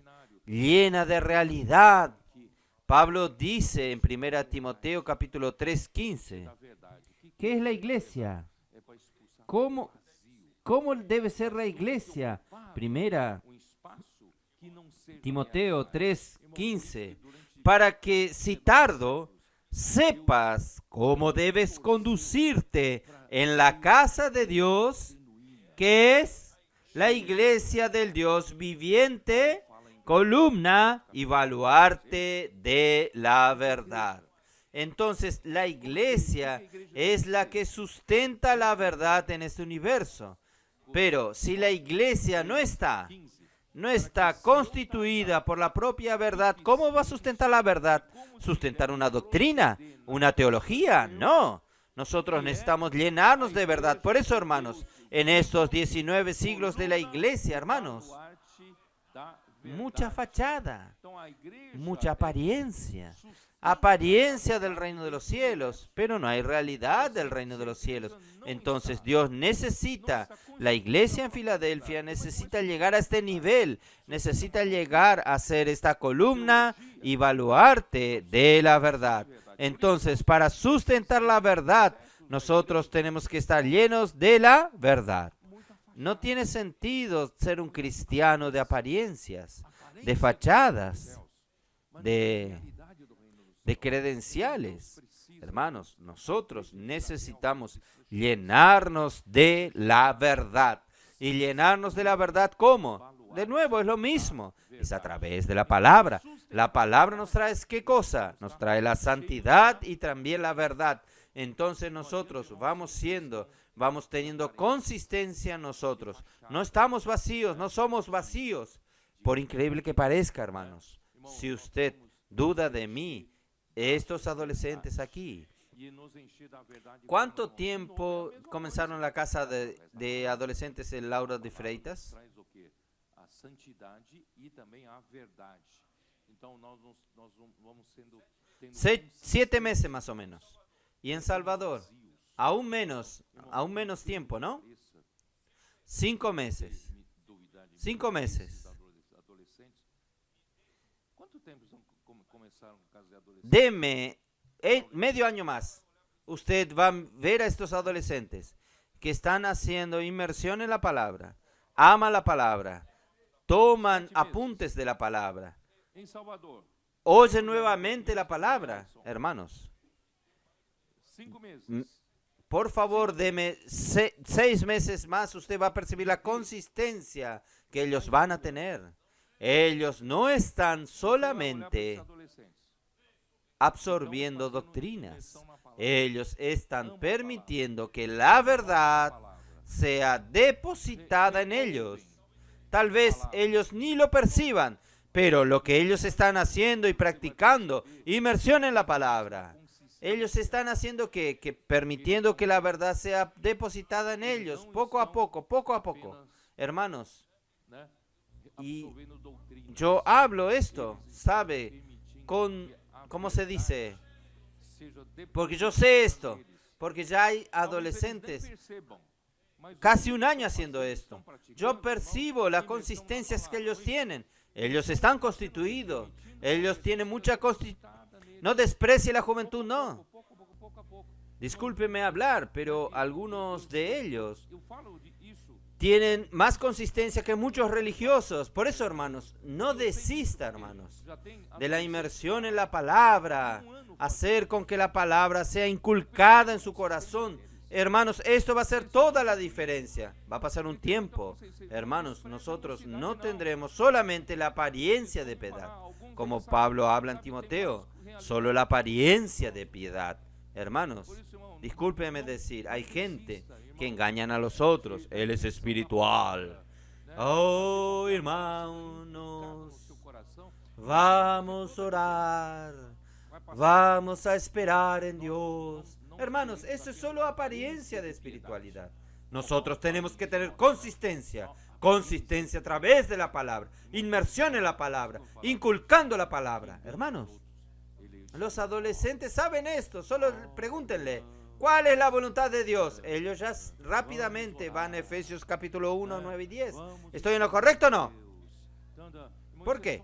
llena de realidad. Pablo dice en 1 Timoteo capítulo 3, 15, ¿qué es la iglesia? ¿Cómo debe ser la iglesia? 1 Timoteo 3, 15, para que si tardo, sepas cómo debes conducirte en la casa de Dios, que es la iglesia del Dios viviente, columna y baluarte de la verdad. Entonces, la iglesia es la que sustenta la verdad en este universo. Pero si la iglesia no está constituida por la propia verdad, ¿cómo va a sustentar la verdad? ¿Sustentar una doctrina? ¿Una teología? No. Nosotros necesitamos llenarnos de verdad. Por eso, hermanos, en estos 19 siglos de la iglesia, hermanos, mucha fachada, mucha apariencia del reino de los cielos, pero no hay realidad del reino de los cielos. Entonces Dios necesita, la iglesia en Filadelfia necesita llegar a este nivel, necesita llegar a ser esta columna y baluarte de la verdad. Entonces, para sustentar la verdad, nosotros tenemos que estar llenos de la verdad. No tiene sentido ser un cristiano de apariencias, de fachadas, de credenciales. Hermanos, nosotros necesitamos llenarnos de la verdad. ¿Y llenarnos de la verdad cómo? De nuevo, es lo mismo. Es a través de la palabra. La palabra nos trae, ¿qué cosa? Nos trae la santidad y también la verdad. Entonces nosotros vamos teniendo consistencia nosotros. No estamos vacíos, no somos vacíos. Por increíble que parezca, hermanos. Si usted duda de mí, estos adolescentes aquí, ¿cuánto tiempo comenzaron la casa de adolescentes en Laura de Freitas? 7 meses más o menos. Y en Salvador, aún menos tiempo, ¿no? 5 meses. 5 meses. Deme medio año más. Usted va a ver a estos adolescentes que están haciendo inmersión en la palabra, aman la palabra, toman apuntes de la palabra, oyen nuevamente la palabra, hermanos. 5 meses. Por favor, deme 6 meses más, usted va a percibir la consistencia que ellos van a tener. Ellos no están solamente absorbiendo doctrinas. Ellos están permitiendo que la verdad sea depositada en ellos. Tal vez ellos ni lo perciban, pero lo que ellos están haciendo y practicando, inmersión en la palabra. Ellos están haciendo permitiendo que la verdad sea depositada en ellos, poco a poco. Hermanos, y yo hablo esto, ¿sabe? ¿Cómo se dice? Porque yo sé esto, porque ya hay adolescentes casi un año haciendo esto. Yo percibo las consistencias que ellos tienen. Ellos están constituidos, ellos tienen mucha constitución. No desprecie la juventud, no. Discúlpeme hablar, pero algunos de ellos tienen más consistencia que muchos religiosos. Por eso, hermanos, no desista, hermanos, de la inmersión en la palabra. Hacer con que la palabra sea inculcada en su corazón. Hermanos, esto va a hacer toda la diferencia. Va a pasar un tiempo. Hermanos, nosotros no tendremos solamente la apariencia de piedad, como Pablo habla en Timoteo. Solo la apariencia de piedad. Hermanos, discúlpeme decir, hay gente que engañan a los otros. Él es espiritual. Oh, hermanos, vamos a orar. Vamos a esperar en Dios. Hermanos, eso es solo apariencia de espiritualidad. Nosotros tenemos que tener consistencia a través de la palabra, inmersión en la palabra, inculcando la palabra. Hermanos, los adolescentes saben esto, solo pregúntenle, ¿cuál es la voluntad de Dios? Ellos ya rápidamente van a Efesios capítulo 1, 9 y 10. ¿Estoy en lo correcto o no? ¿Por qué?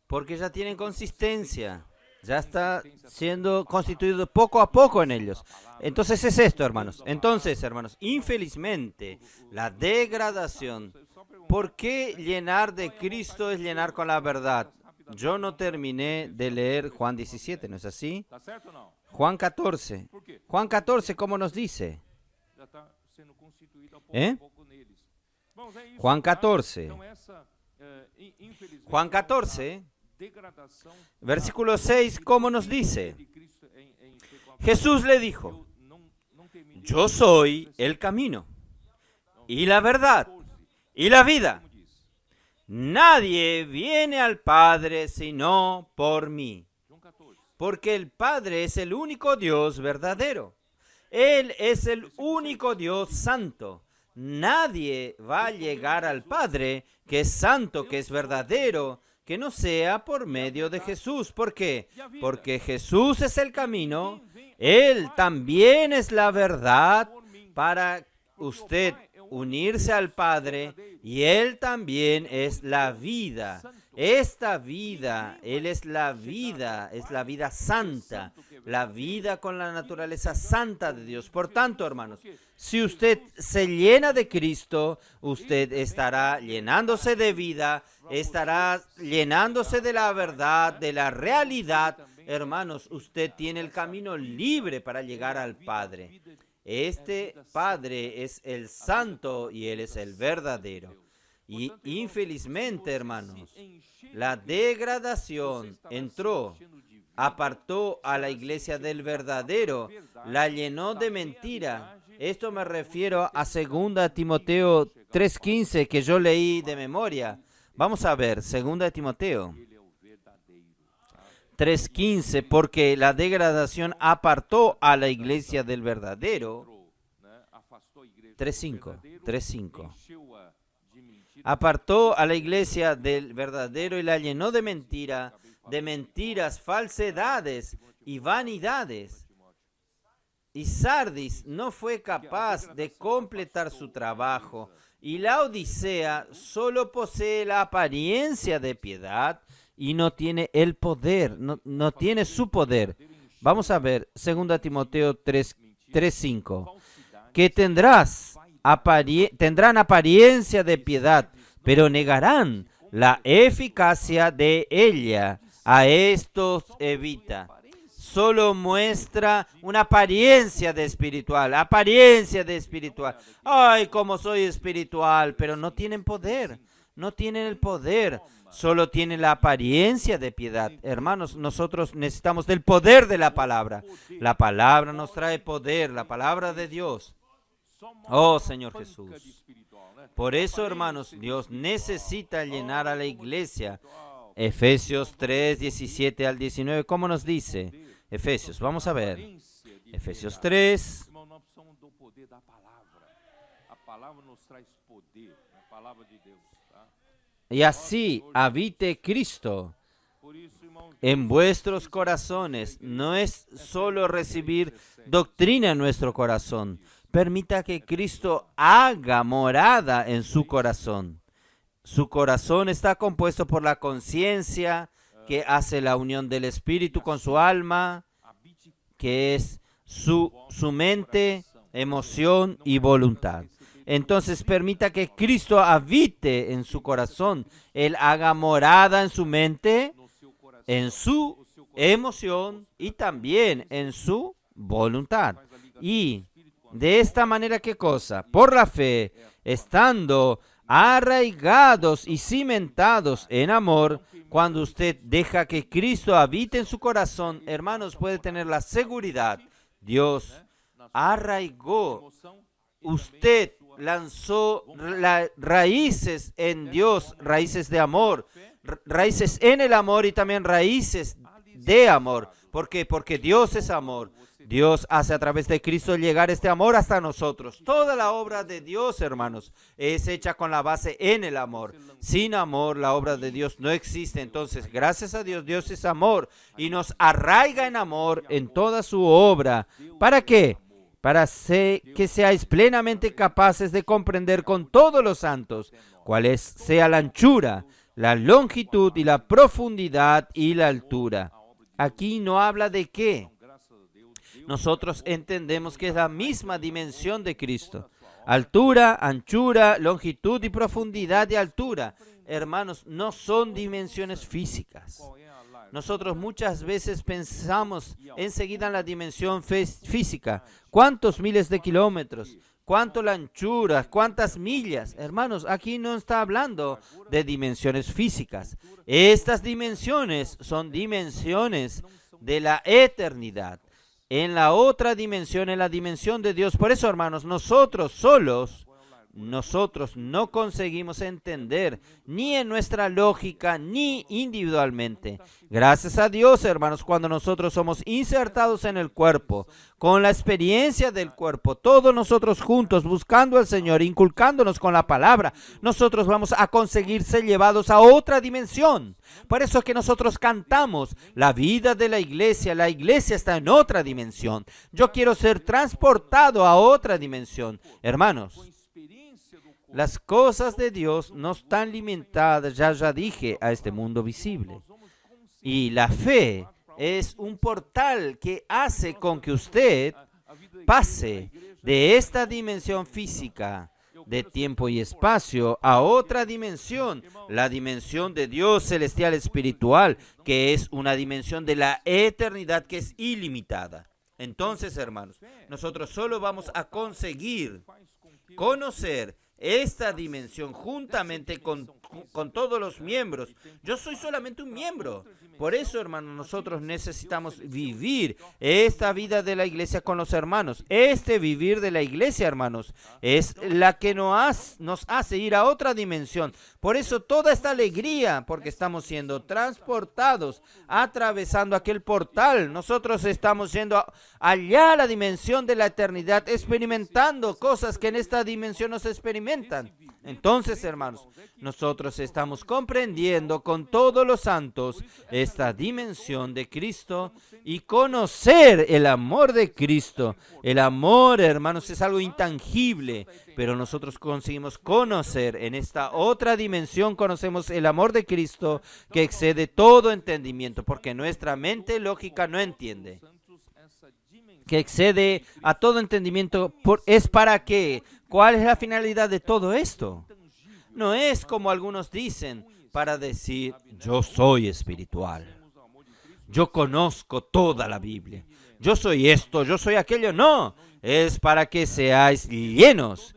Porque ya tienen consistencia, ya está siendo constituido poco a poco en ellos. Entonces es esto, hermanos. Entonces, hermanos, infelizmente, la degradación. ¿Por qué llenar de Cristo es llenar con la verdad? Yo no terminé de leer Juan 17, ¿no es así? Juan 14. Juan 14, ¿cómo nos dice? Juan 14. Juan 14, versículo 6, ¿cómo nos dice? Jesús le dijo, yo soy el camino y la verdad y la vida. Nadie viene al Padre sino por mí, porque el Padre es el único Dios verdadero. Él es el único Dios santo. Nadie va a llegar al Padre que es santo, que es verdadero, que no sea por medio de Jesús. ¿Por qué? Porque Jesús es el camino, Él también es la verdad para usted unirse al Padre, y Él también es la vida. Esta vida, Él es la vida santa, la vida con la naturaleza santa de Dios. Por tanto, hermanos, si usted se llena de Cristo, usted estará llenándose de vida, estará llenándose de la verdad, de la realidad. Hermanos, usted tiene el camino libre para llegar al Padre. Este Padre es el santo y Él es el verdadero. Y infelizmente, hermanos, la degradación entró, apartó a la iglesia del verdadero, la llenó de mentira. Esto me refiero a 2 Timoteo 3:15 que yo leí de memoria. Vamos a ver, 2 Timoteo 3:15, porque la degradación apartó a la iglesia del verdadero. 3:5. Apartó a la iglesia del verdadero y la llenó de mentira, de mentiras, falsedades y vanidades. Y Sardis no fue capaz de completar su trabajo, y la Odisea solo posee la apariencia de piedad y no tiene el poder, no tiene su poder. Vamos a ver 2 Timoteo 3:5. Que tendrán apariencia de piedad, pero negarán la eficacia de ella. A estos evita. Solo muestra una apariencia de espiritual. Ay, como soy espiritual, pero no tienen poder. No tienen el poder. Solo tienen la apariencia de piedad. Hermanos, nosotros necesitamos del poder de la palabra. La palabra nos trae poder, la palabra de Dios. Oh, Señor Jesús. Por eso, hermanos, Dios necesita llenar a la iglesia. Efesios 3:17 al 19, ¿cómo nos dice? Efesios, vamos a ver. Efesios 3. Y así habite Cristo en vuestros corazones. No es solo recibir doctrina en nuestro corazón. Permita que Cristo haga morada en su corazón. Su corazón está compuesto por la conciencia que hace la unión del Espíritu con su alma, que es su mente, emoción y voluntad. Entonces permita que Cristo habite en su corazón. Él haga morada en su mente, en su emoción y también en su voluntad. Y de esta manera, ¿qué cosa? Por la fe, estando arraigados y cimentados en amor, cuando usted deja que Cristo habite en su corazón, hermanos, puede tener la seguridad. Dios arraigó, usted lanzó raíces en Dios, raíces de amor, raíces en el amor y también raíces de amor. ¿Por qué? Porque Dios es amor. Dios hace a través de Cristo llegar este amor hasta nosotros. Toda la obra de Dios, hermanos, es hecha con la base en el amor. Sin amor, la obra de Dios no existe. Entonces, gracias a Dios, Dios es amor y nos arraiga en amor en toda su obra. ¿Para qué? Para que seáis plenamente capaces de comprender con todos los santos cuál sea la anchura, la longitud y la profundidad y la altura. Aquí no habla de qué. Nosotros entendemos que es la misma dimensión de Cristo. Altura, anchura, longitud y profundidad de altura. Hermanos, no son dimensiones físicas. Nosotros muchas veces pensamos enseguida en la dimensión física. ¿Cuántos miles de kilómetros? ¿Cuánto la anchura? ¿Cuántas millas? Hermanos, aquí no está hablando de dimensiones físicas. Estas dimensiones son dimensiones de la eternidad. En la otra dimensión, en la dimensión de Dios. Por eso, hermanos, nosotros solos, nosotros no conseguimos entender ni en nuestra lógica ni individualmente. Gracias a Dios, hermanos, cuando nosotros somos insertados en el cuerpo, con la experiencia del cuerpo, todos nosotros juntos buscando al Señor, inculcándonos con la palabra, nosotros vamos a conseguir ser llevados a otra dimensión. Por eso es que nosotros cantamos la vida de la iglesia está en otra dimensión. Yo quiero ser transportado a otra dimensión. Hermanos, las cosas de Dios no están limitadas, ya dije, a este mundo visible. Y la fe es un portal que hace con que usted pase de esta dimensión física, de tiempo y espacio a otra dimensión, la dimensión de Dios celestial espiritual, que es una dimensión de la eternidad que es ilimitada. Entonces, hermanos, nosotros solo vamos a conseguir conocer esta dimensión juntamente con todos los miembros. Yo soy solamente un miembro. Por eso, hermanos, nosotros necesitamos vivir esta vida de la iglesia con los hermanos. Este vivir de la iglesia, hermanos, es la que nos hace ir a otra dimensión. Por eso toda esta alegría, porque estamos siendo transportados, atravesando aquel portal. Nosotros estamos yendo allá a la dimensión de la eternidad, experimentando cosas que en esta dimensión no se experimentan. Entonces, hermanos, nosotros estamos comprendiendo con todos los santos esta dimensión de Cristo y conocer el amor de Cristo. El amor, hermanos, es algo intangible, pero nosotros conseguimos conocer en esta otra dimensión, conocemos el amor de Cristo que excede todo entendimiento, porque nuestra mente lógica no entiende. Que excede a todo entendimiento, ¿es para qué? ¿Cuál es la finalidad de todo esto? No es como algunos dicen, para decir, yo soy espiritual. Yo conozco toda la Biblia. Yo soy esto, yo soy aquello. No, es para que seáis llenos,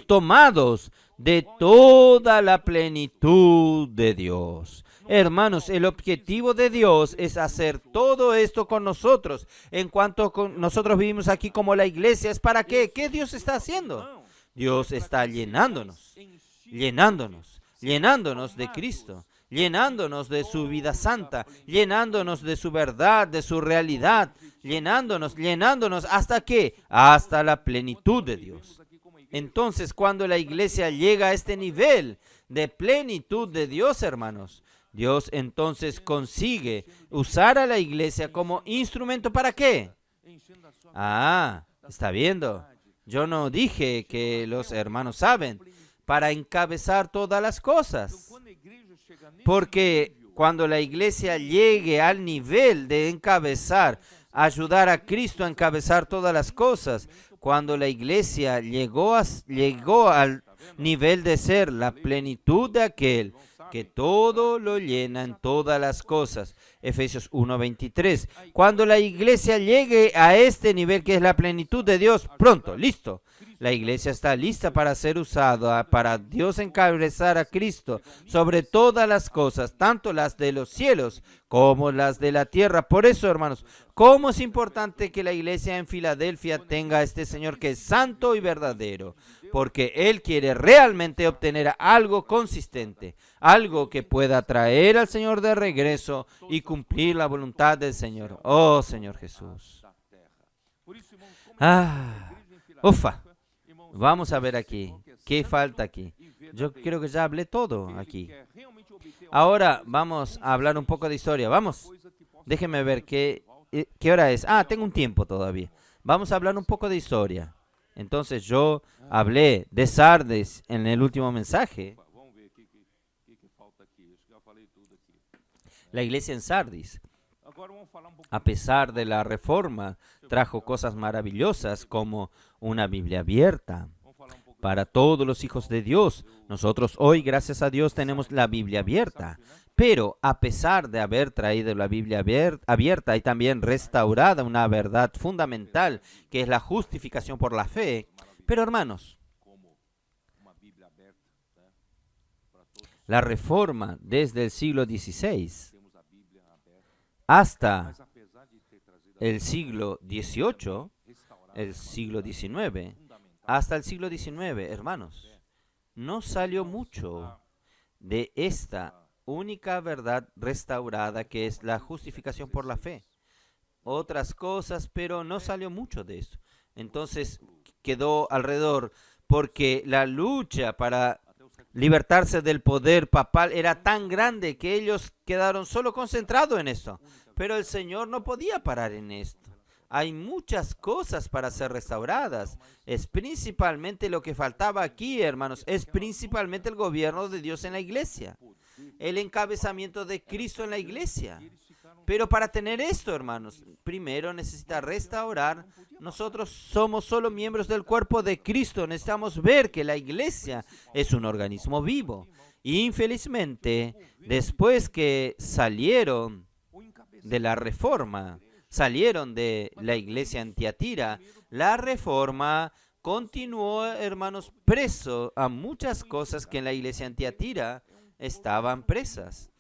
tomados de toda la plenitud de Dios. Hermanos, el objetivo de Dios es hacer todo esto con nosotros. En cuanto nosotros vivimos aquí como la iglesia, ¿es para qué? ¿Qué Dios está haciendo? Dios está llenándonos de Cristo, llenándonos de su vida santa, llenándonos de su verdad, de su realidad, llenándonos, ¿hasta qué? Hasta la plenitud de Dios. Entonces, cuando la iglesia llega a este nivel de plenitud de Dios, hermanos, Dios entonces consigue usar a la iglesia como instrumento ¿para qué? ¿Está viendo? Yo no dije que los hermanos saben, para encabezar todas las cosas. Porque cuando la iglesia llegue al nivel de encabezar, ayudar a Cristo a encabezar todas las cosas, cuando la iglesia llegó al nivel de ser la plenitud de aquel que todo lo llena en todas las cosas. Efesios 1:23. Cuando la iglesia llegue a este nivel que es la plenitud de Dios, pronto, listo. La iglesia está lista para ser usada, para Dios encabezar a Cristo sobre todas las cosas, tanto las de los cielos como las de la tierra. Por eso, hermanos, ¿cómo es importante que la iglesia en Filadelfia tenga a este Señor que es santo y verdadero? Porque Él quiere realmente obtener algo consistente, algo que pueda traer al Señor de regreso y cumplir la voluntad del Señor. Oh, Señor Jesús. Vamos a ver aquí, ¿qué falta aquí? Yo creo que ya hablé todo aquí. Ahora vamos a hablar un poco de historia. Vamos, déjenme ver qué hora es. Tengo un tiempo todavía. Vamos a hablar un poco de historia. Entonces yo hablé de Sardes en el último mensaje. La iglesia en Sardis, a pesar de la reforma, trajo cosas maravillosas como una Biblia abierta para todos los hijos de Dios. Nosotros hoy, gracias a Dios, tenemos la Biblia abierta. Pero a pesar de haber traído la Biblia abierta y también restaurada una verdad fundamental, que es la justificación por la fe. Pero hermanos, la reforma desde el siglo XVI hasta el siglo XVIII, el siglo XIX, hasta el siglo XIX, hermanos, no salió mucho de esta única verdad restaurada que es la justificación por la fe. Otras cosas, pero no salió mucho de eso. Entonces quedó alrededor, porque la lucha para libertarse del poder papal era tan grande que ellos quedaron solo concentrados en esto. Pero el Señor no podía parar en esto. Hay muchas cosas para ser restauradas. Es principalmente lo que faltaba aquí, hermanos. Es principalmente el gobierno de Dios en la iglesia. El encabezamiento de Cristo en la iglesia. Pero para tener esto, hermanos, primero necesita restaurar. Nosotros somos solo miembros del cuerpo de Cristo. Necesitamos ver que la iglesia es un organismo vivo. Y infelizmente, después que salieron de la reforma, salieron de la iglesia en Tiatira, la reforma continuó, hermanos, preso a muchas cosas que en la iglesia en Tiatira estaban presas.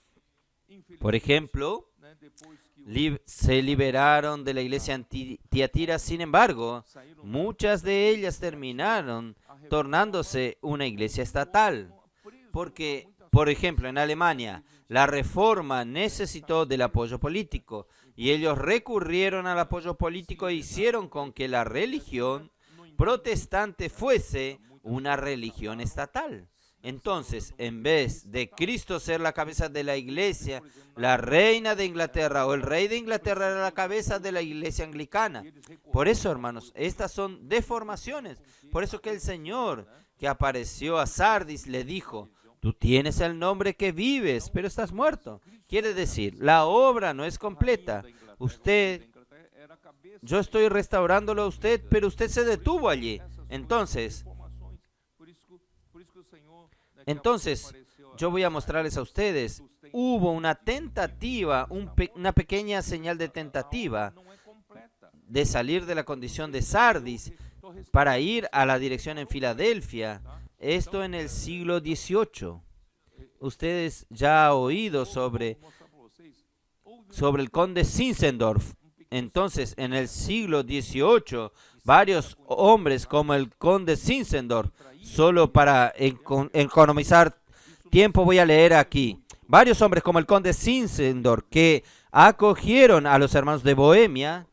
Por ejemplo, se liberaron de la iglesia en Tiatira, sin embargo, muchas de ellas terminaron tornándose una iglesia estatal. Porque, por ejemplo, en Alemania, la reforma necesitó del apoyo político y ellos recurrieron al apoyo político e hicieron con que la religión protestante fuese una religión estatal. Entonces, en vez de Cristo ser la cabeza de la iglesia, la reina de Inglaterra o el rey de Inglaterra era la cabeza de la iglesia anglicana. Por eso, hermanos, estas son deformaciones. Por eso que el Señor que apareció a Sardis le dijo: tú tienes el nombre que vives, pero estás muerto. Quiere decir, la obra no es completa. Yo estoy restaurándolo a usted, pero usted se detuvo allí. Entonces, yo voy a mostrarles a ustedes, hubo una tentativa, una pequeña señal de tentativa de salir de la condición de Sardis para ir a la dirección en Filadelfia, esto en el siglo XVIII. Ustedes ya han oído sobre el conde Zinzendorf. Entonces, en el siglo XVIII, varios hombres como el conde Zinzendorf, solo para economizar tiempo voy a leer aquí, varios hombres como el conde Zinzendorf que acogieron a los hermanos de Bohemia,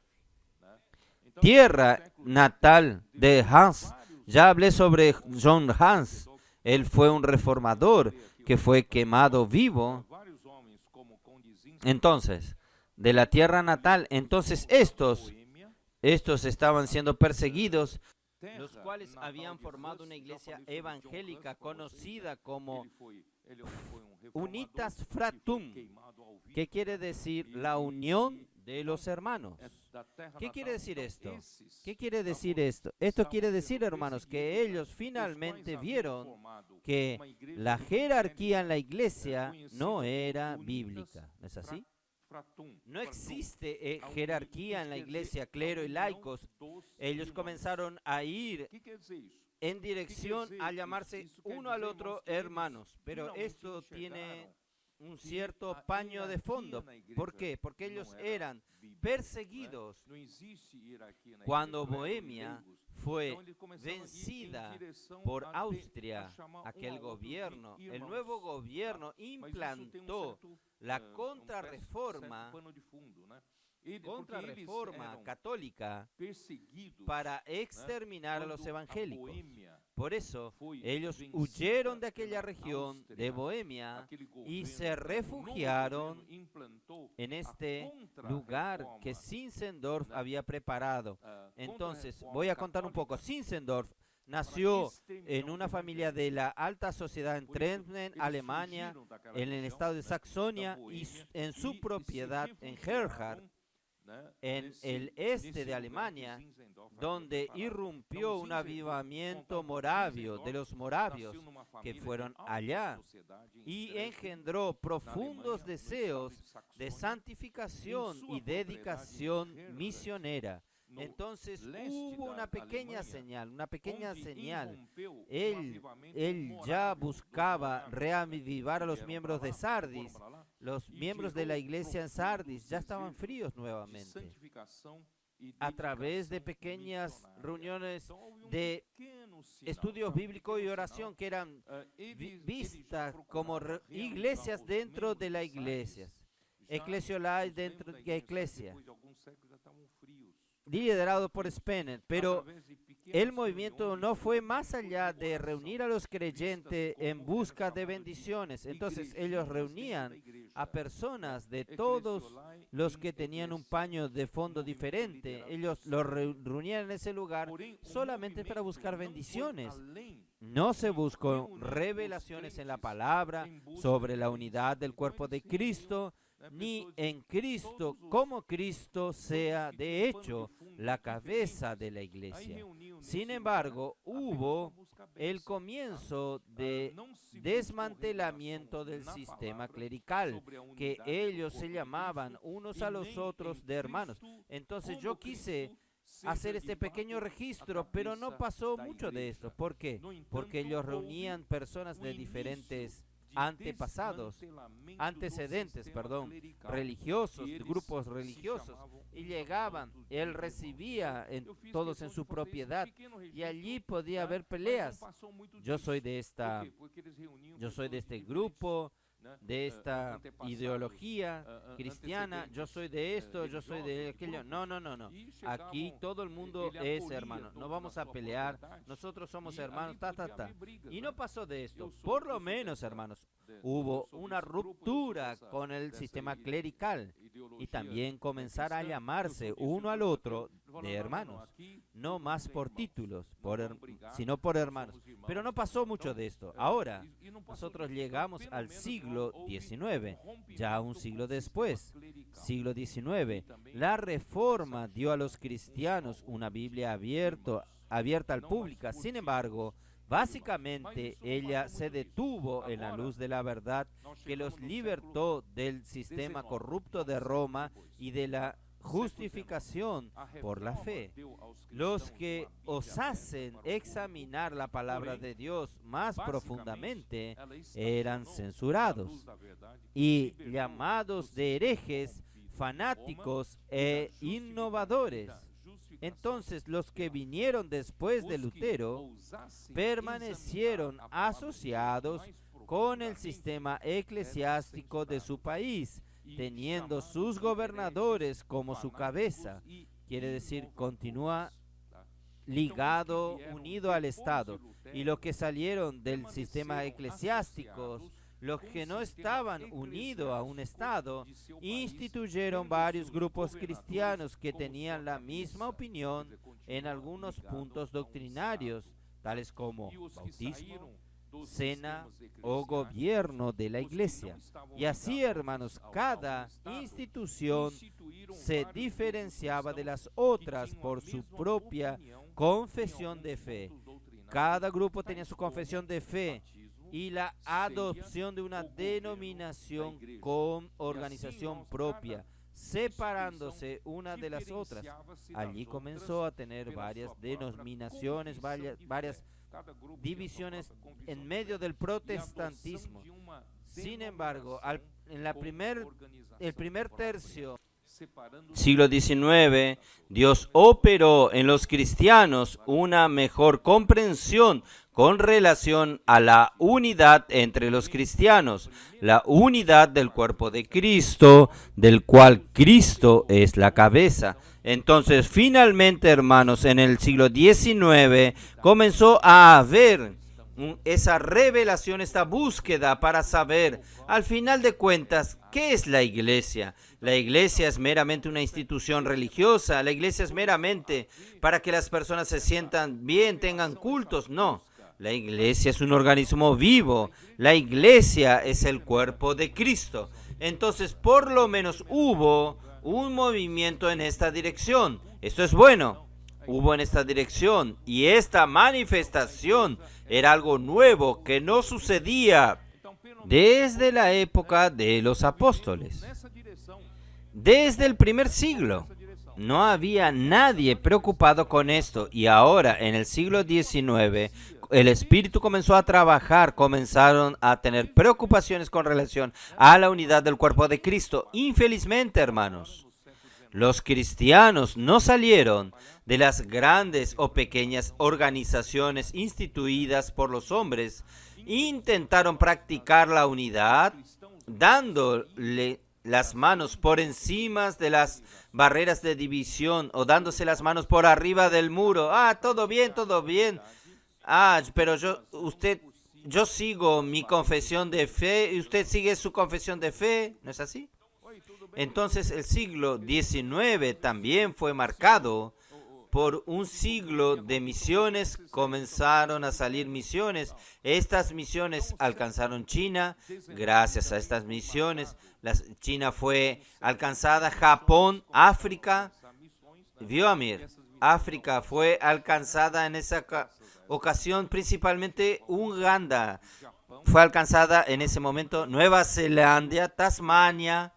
tierra natal de Hans. Ya hablé sobre John Hans. Él fue un reformador que fue quemado vivo. Entonces, de la tierra natal, entonces estos estaban siendo perseguidos, los cuales habían formado una iglesia evangélica conocida como Unitas Fratum, que quiere decir la unión de los hermanos. ¿Qué quiere decir esto? ¿Qué quiere decir esto? Esto quiere decir, hermanos, que ellos finalmente vieron que la jerarquía en la iglesia no era bíblica. ¿No es así? No existe jerarquía en la iglesia, clero y laicos. Ellos comenzaron a ir en dirección a llamarse uno al otro hermanos. Pero esto tiene un cierto paño de fondo. ¿Por qué? Porque ellos eran perseguidos. Cuando Bohemia fue vencida por Austria, aquel gobierno, el nuevo gobierno implantó la contrarreforma católica para exterminar a los evangélicos. Por eso, ellos huyeron de aquella región de Bohemia y se refugiaron en este lugar que Zinzendorf había preparado. Entonces, voy a contar un poco. Zinzendorf nació en una familia de la alta sociedad en Dresden, Alemania, en el estado de Saxonia, y en su propiedad en Gerhard, en el este de Alemania, donde irrumpió un avivamiento moravio de los moravios que fueron allá y engendró profundos deseos de santificación y dedicación misionera. Entonces hubo una pequeña señal. Él ya buscaba reavivar a los miembros de Sardis. Los miembros de la iglesia en Sardis ya estaban fríos nuevamente. A través de pequeñas reuniones de estudio bíblico y oración que eran vistas como iglesias dentro de las iglesias. Eclesiolais dentro de la iglesia. Liderado por Spener, pero el movimiento no fue más allá de reunir a los creyentes en busca de bendiciones. Entonces ellos reunían a personas de todos los que tenían un paño de fondo diferente. Ellos los reunían en ese lugar solamente para buscar bendiciones. No se buscó revelaciones en la palabra sobre la unidad del cuerpo de Cristo, ni en Cristo, como Cristo sea de hecho la cabeza de la iglesia. Sin embargo, hubo el comienzo de desmantelamiento del sistema clerical, que ellos se llamaban unos a los otros de hermanos. Entonces yo quise hacer este pequeño registro, pero no pasó mucho de esto. ¿Por qué? Porque ellos reunían personas de diferentes antecedentes, religiosos, grupos religiosos, y llegaban, él recibía todos en su propiedad, y allí podía haber peleas. Yo soy de este grupo, de esta ideología cristiana, yo soy de esto, yo soy de aquello. No. Aquí todo el mundo es hermano. No vamos a pelear. Nosotros somos hermanos, Y no pasó de esto. Por lo menos, hermanos, hubo una ruptura con el sistema clerical y también comenzar a llamarse uno al otro de hermanos. No más por títulos, sino por hermanos. Pero no pasó mucho de esto. Ahora, nosotros llegamos al siglo XIX, ya un siglo después, siglo XIX. La Reforma dio a los cristianos una Biblia abierta al público. Sin embargo, básicamente ella se detuvo en la luz de la verdad que los libertó del sistema corrupto de Roma y de la justificación por la fe. Los que osasen examinar la palabra de Dios más profundamente eran censurados y llamados de herejes, fanáticos e innovadores. Entonces los que vinieron después de Lutero permanecieron asociados con el sistema eclesiástico de su país, teniendo sus gobernadores como su cabeza. Quiere decir, continúa ligado, unido al Estado. Y los que salieron del sistema eclesiástico, los que no estaban unidos a un Estado, instituyeron varios grupos cristianos que tenían la misma opinión en algunos puntos doctrinarios, tales como bautismo, cena o gobierno de la iglesia. Y así, hermanos, cada institución se diferenciaba de las otras por su propia confesión de fe. Cada grupo tenía su confesión de fe y la adopción de una denominación con organización propia, separándose una de las otras. Allí comenzó a tener varias denominaciones, varias divisiones en medio del protestantismo. Sin embargo, el primer tercio siglo XIX, Dios operó en los cristianos una mejor comprensión con relación a la unidad entre los cristianos, la unidad del cuerpo de Cristo, del cual Cristo es la cabeza. Entonces, finalmente, hermanos, en el siglo XIX comenzó a haber esa revelación, esta búsqueda para saber, al final de cuentas, ¿qué es la iglesia? La iglesia es meramente una institución religiosa, la iglesia es meramente para que las personas se sientan bien, tengan cultos. No, la iglesia es un organismo vivo, la iglesia es el cuerpo de Cristo. Entonces, por lo menos hubo un movimiento en esta dirección. Esto es bueno. Hubo en esta dirección y esta manifestación era algo nuevo que no sucedía desde la época de los apóstoles. Desde el primer siglo no había nadie preocupado con esto y ahora en el siglo XIX el Espíritu comenzó a trabajar, comenzaron a tener preocupaciones con relación a la unidad del cuerpo de Cristo. Infelizmente, hermanos, los cristianos no salieron de las grandes o pequeñas organizaciones instituidas por los hombres. Intentaron practicar la unidad, dándole las manos por encima de las barreras de división o dándose las manos por arriba del muro. Todo bien, todo bien. Pero yo sigo mi confesión de fe y usted sigue su confesión de fe. ¿No es así? Entonces el siglo XIX también fue marcado por un siglo de misiones, comenzaron a salir misiones. Estas misiones alcanzaron China. Gracias a estas misiones, China fue alcanzada, Japón, África. Vio, Amir, África fue alcanzada en esa ocasión, principalmente Uganda. Fue alcanzada en ese momento Nueva Zelanda, Tasmania,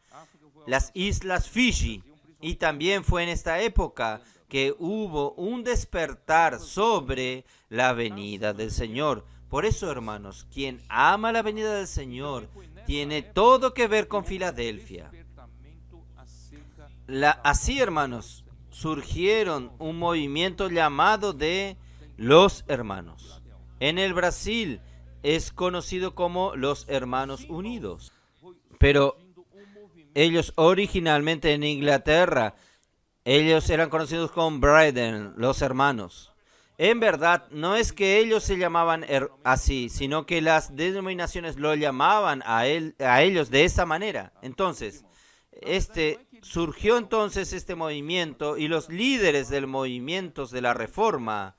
las islas Fiji. Y también fue en esta época que hubo un despertar sobre la venida del Señor. Por eso, hermanos, quien ama la venida del Señor tiene todo que ver con Filadelfia. Así, hermanos, surgieron un movimiento llamado de los hermanos. En el Brasil es conocido como los Hermanos Unidos. Pero ellos originalmente en Inglaterra, ellos eran conocidos como Brethren, los hermanos. En verdad, no es que ellos se llamaban así, sino que las denominaciones lo llamaban a ellos de esa manera. Entonces, surgió entonces este movimiento y los líderes del movimiento de la Reforma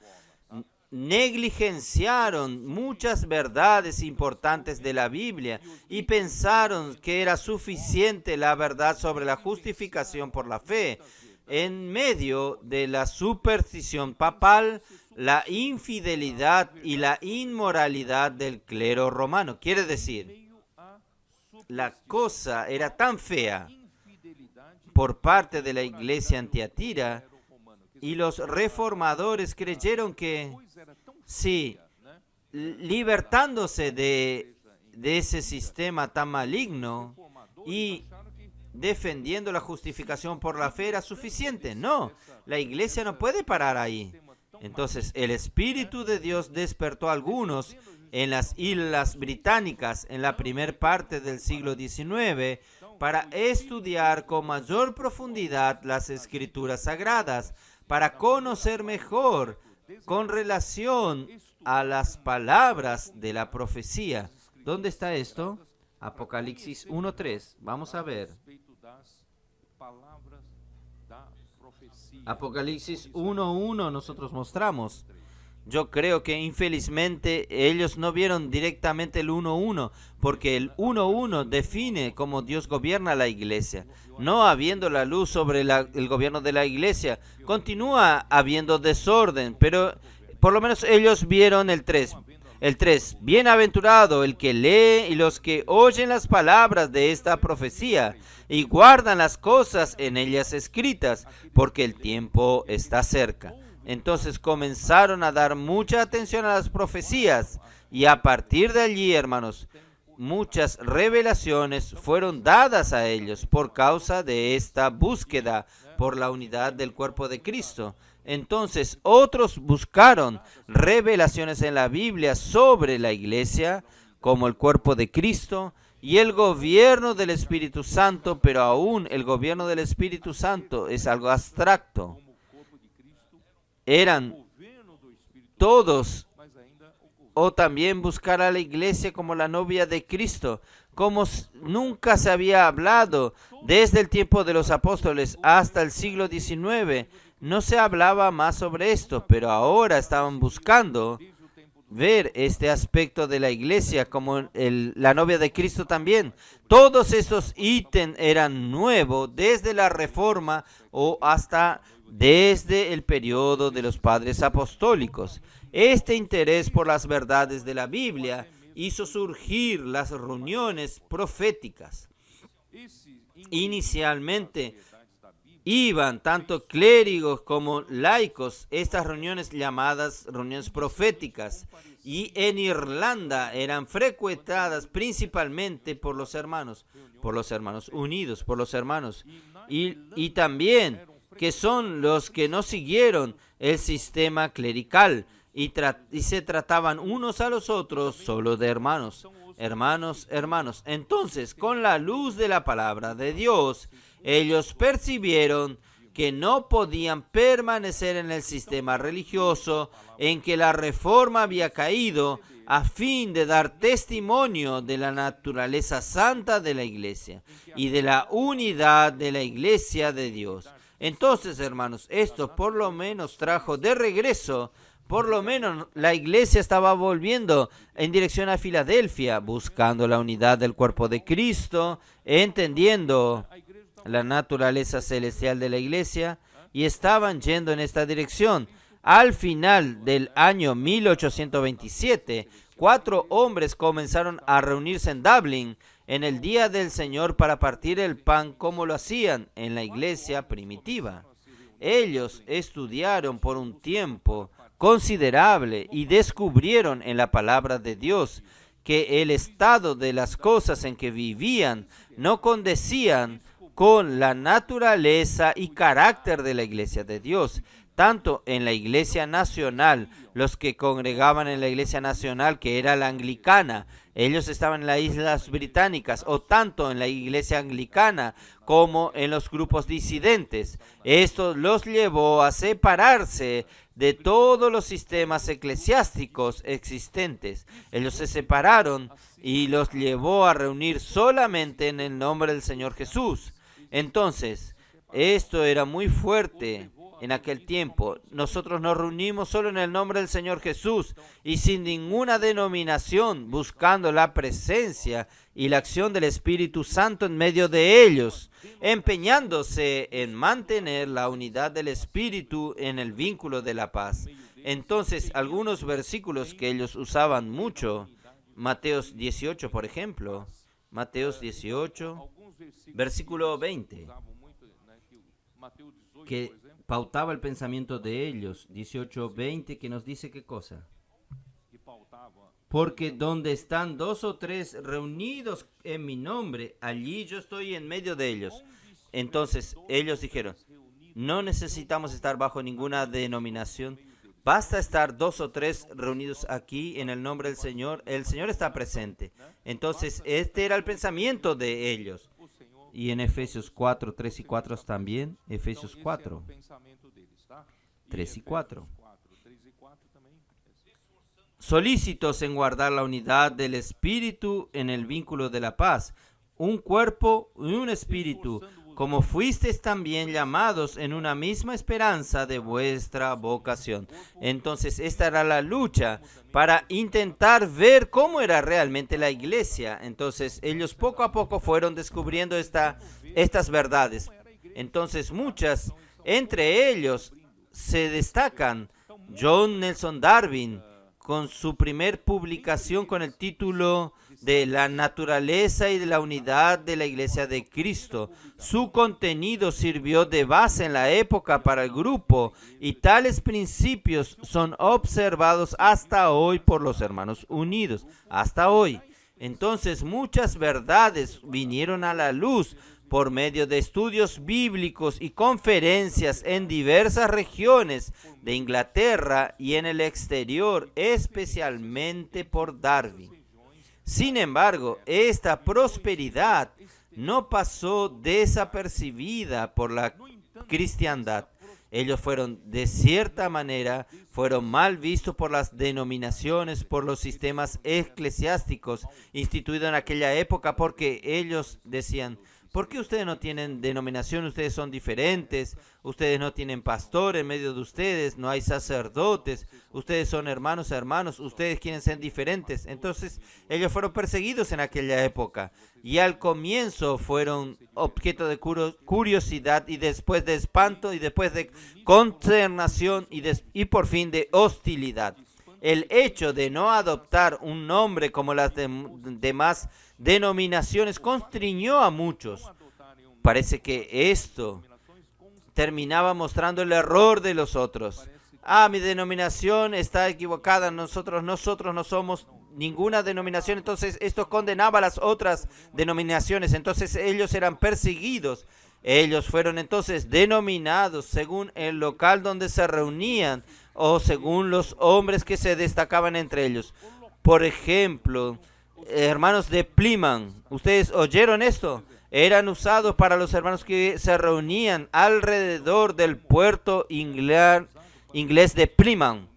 negligenciaron muchas verdades importantes de la Biblia y pensaron que era suficiente la verdad sobre la justificación por la fe. En medio de la superstición papal, la infidelidad y la inmoralidad del clero romano. Quiere decir, la cosa era tan fea por parte de la iglesia en Tiatira, y los reformadores creyeron que sí, libertándose de ese sistema tan maligno y defendiendo la justificación por la fe era suficiente. No, la iglesia no puede parar ahí. Entonces el Espíritu de Dios despertó a algunos en las Islas Británicas en la primera parte del siglo XIX para estudiar con mayor profundidad las Escrituras Sagradas, para conocer mejor con relación a las palabras de la profecía. ¿Dónde está esto? Apocalipsis 1:3. Vamos a ver. Apocalipsis 1:1 nosotros mostramos. Yo creo que infelizmente ellos no vieron directamente el 1:1, porque el 1:1 define cómo Dios gobierna la iglesia. No habiendo la luz sobre el gobierno de la iglesia, continúa habiendo desorden, pero por lo menos ellos vieron el 3. El 3, bienaventurado el que lee y los que oyen las palabras de esta profecía y guardan las cosas en ellas escritas, porque el tiempo está cerca. Entonces comenzaron a dar mucha atención a las profecías y a partir de allí, hermanos, muchas revelaciones fueron dadas a ellos por causa de esta búsqueda por la unidad del cuerpo de Cristo. Entonces otros buscaron revelaciones en la Biblia sobre la iglesia como el cuerpo de Cristo y el gobierno del Espíritu Santo, pero aún el gobierno del Espíritu Santo es algo abstracto. Eran todos, o también buscar a la iglesia como la novia de Cristo, como nunca se había hablado desde el tiempo de los apóstoles hasta el siglo XIX. No se hablaba más sobre esto, pero ahora estaban buscando ver este aspecto de la iglesia como la novia de Cristo también. Todos estos ítems eran nuevos desde la Reforma o hasta desde el periodo de los padres apostólicos. Este interés por las verdades de la Biblia hizo surgir las reuniones proféticas. Inicialmente iban tanto clérigos como laicos, estas reuniones llamadas reuniones proféticas, y en Irlanda eran frecuentadas principalmente por los hermanos unidos, por los hermanos, y también que son los que no siguieron el sistema clerical y se trataban unos a los otros solo de hermanos. Entonces, con la luz de la palabra de Dios, ellos percibieron que no podían permanecer en el sistema religioso en que la Reforma había caído a fin de dar testimonio de la naturaleza santa de la iglesia y de la unidad de la iglesia de Dios. Entonces, hermanos, esto por lo menos trajo de regreso, por lo menos la iglesia estaba volviendo en dirección a Filadelfia, buscando la unidad del cuerpo de Cristo, entendiendo la naturaleza celestial de la iglesia, y estaban yendo en esta dirección. Al final del año 1827, 4 hombres comenzaron a reunirse en Dublín en el día del Señor para partir el pan como lo hacían en la iglesia primitiva. Ellos estudiaron por un tiempo considerable y descubrieron en la palabra de Dios que el estado de las cosas en que vivían no condecían con la naturaleza y carácter de la iglesia de Dios. Tanto en la iglesia nacional, los que congregaban en la iglesia nacional, que era la anglicana, ellos estaban en las Islas Británicas, o tanto en la iglesia anglicana como en los grupos disidentes. Esto los llevó a separarse de todos los sistemas eclesiásticos existentes. Ellos se separaron y los llevó a reunir solamente en el nombre del Señor Jesús. Entonces, esto era muy fuerte. En aquel tiempo, nosotros nos reunimos solo en el nombre del Señor Jesús y sin ninguna denominación, buscando la presencia y la acción del Espíritu Santo en medio de ellos, empeñándose en mantener la unidad del Espíritu en el vínculo de la paz. Entonces, algunos versículos que ellos usaban mucho, Mateos 18, por ejemplo, Mateos 18, versículo 20, que pautaba el pensamiento de ellos, 18:20, que nos dice qué cosa. Porque donde están 2 o 3 reunidos en mi nombre, allí yo estoy en medio de ellos. Entonces ellos dijeron, no necesitamos estar bajo ninguna denominación, basta estar 2 o 3 reunidos aquí en el nombre del Señor, el Señor está presente. Entonces este era el pensamiento de ellos. Y en Efesios 4, 3 y 4 también, Efesios 4, 3 y 4. Solícitos en guardar la unidad del Espíritu en el vínculo de la paz, un cuerpo y un espíritu, como fuisteis también llamados en una misma esperanza de vuestra vocación. Entonces, esta era la lucha para intentar ver cómo era realmente la iglesia. Entonces, ellos poco a poco fueron descubriendo estas verdades. Entonces, muchas, entre ellos, se destacan John Nelson Darby, con su primer publicación con el título de La naturaleza y de la unidad de la Iglesia de Cristo. Su contenido sirvió de base en la época para el grupo y tales principios son observados hasta hoy por los hermanos unidos, hasta hoy. Entonces muchas verdades vinieron a la luz por medio de estudios bíblicos y conferencias en diversas regiones de Inglaterra y en el exterior, especialmente por Darby. Sin embargo, esta prosperidad no pasó desapercibida por la cristiandad. Ellos fueron, de cierta manera, fueron mal vistos por las denominaciones, por los sistemas eclesiásticos instituidos en aquella época, porque ellos decían, ¿por qué ustedes no tienen denominación? Ustedes son diferentes, ustedes no tienen pastor en medio de ustedes, no hay sacerdotes, ustedes son hermanos, ustedes quieren ser diferentes. Entonces, ellos fueron perseguidos en aquella época y al comienzo fueron objeto de curiosidad y después de espanto y después de consternación y por fin de hostilidad. El hecho de no adoptar un nombre como las demás denominaciones constriñó a muchos. Parece que esto terminaba mostrando el error de los otros. Mi denominación está equivocada, nosotros no somos ninguna denominación, entonces esto condenaba a las otras denominaciones, entonces ellos eran perseguidos. Ellos fueron entonces denominados según el local donde se reunían o según los hombres que se destacaban entre ellos. Por ejemplo, hermanos de Plymouth, ¿ustedes oyeron esto? Eran usados para los hermanos que se reunían alrededor del puerto inglés de Plymouth.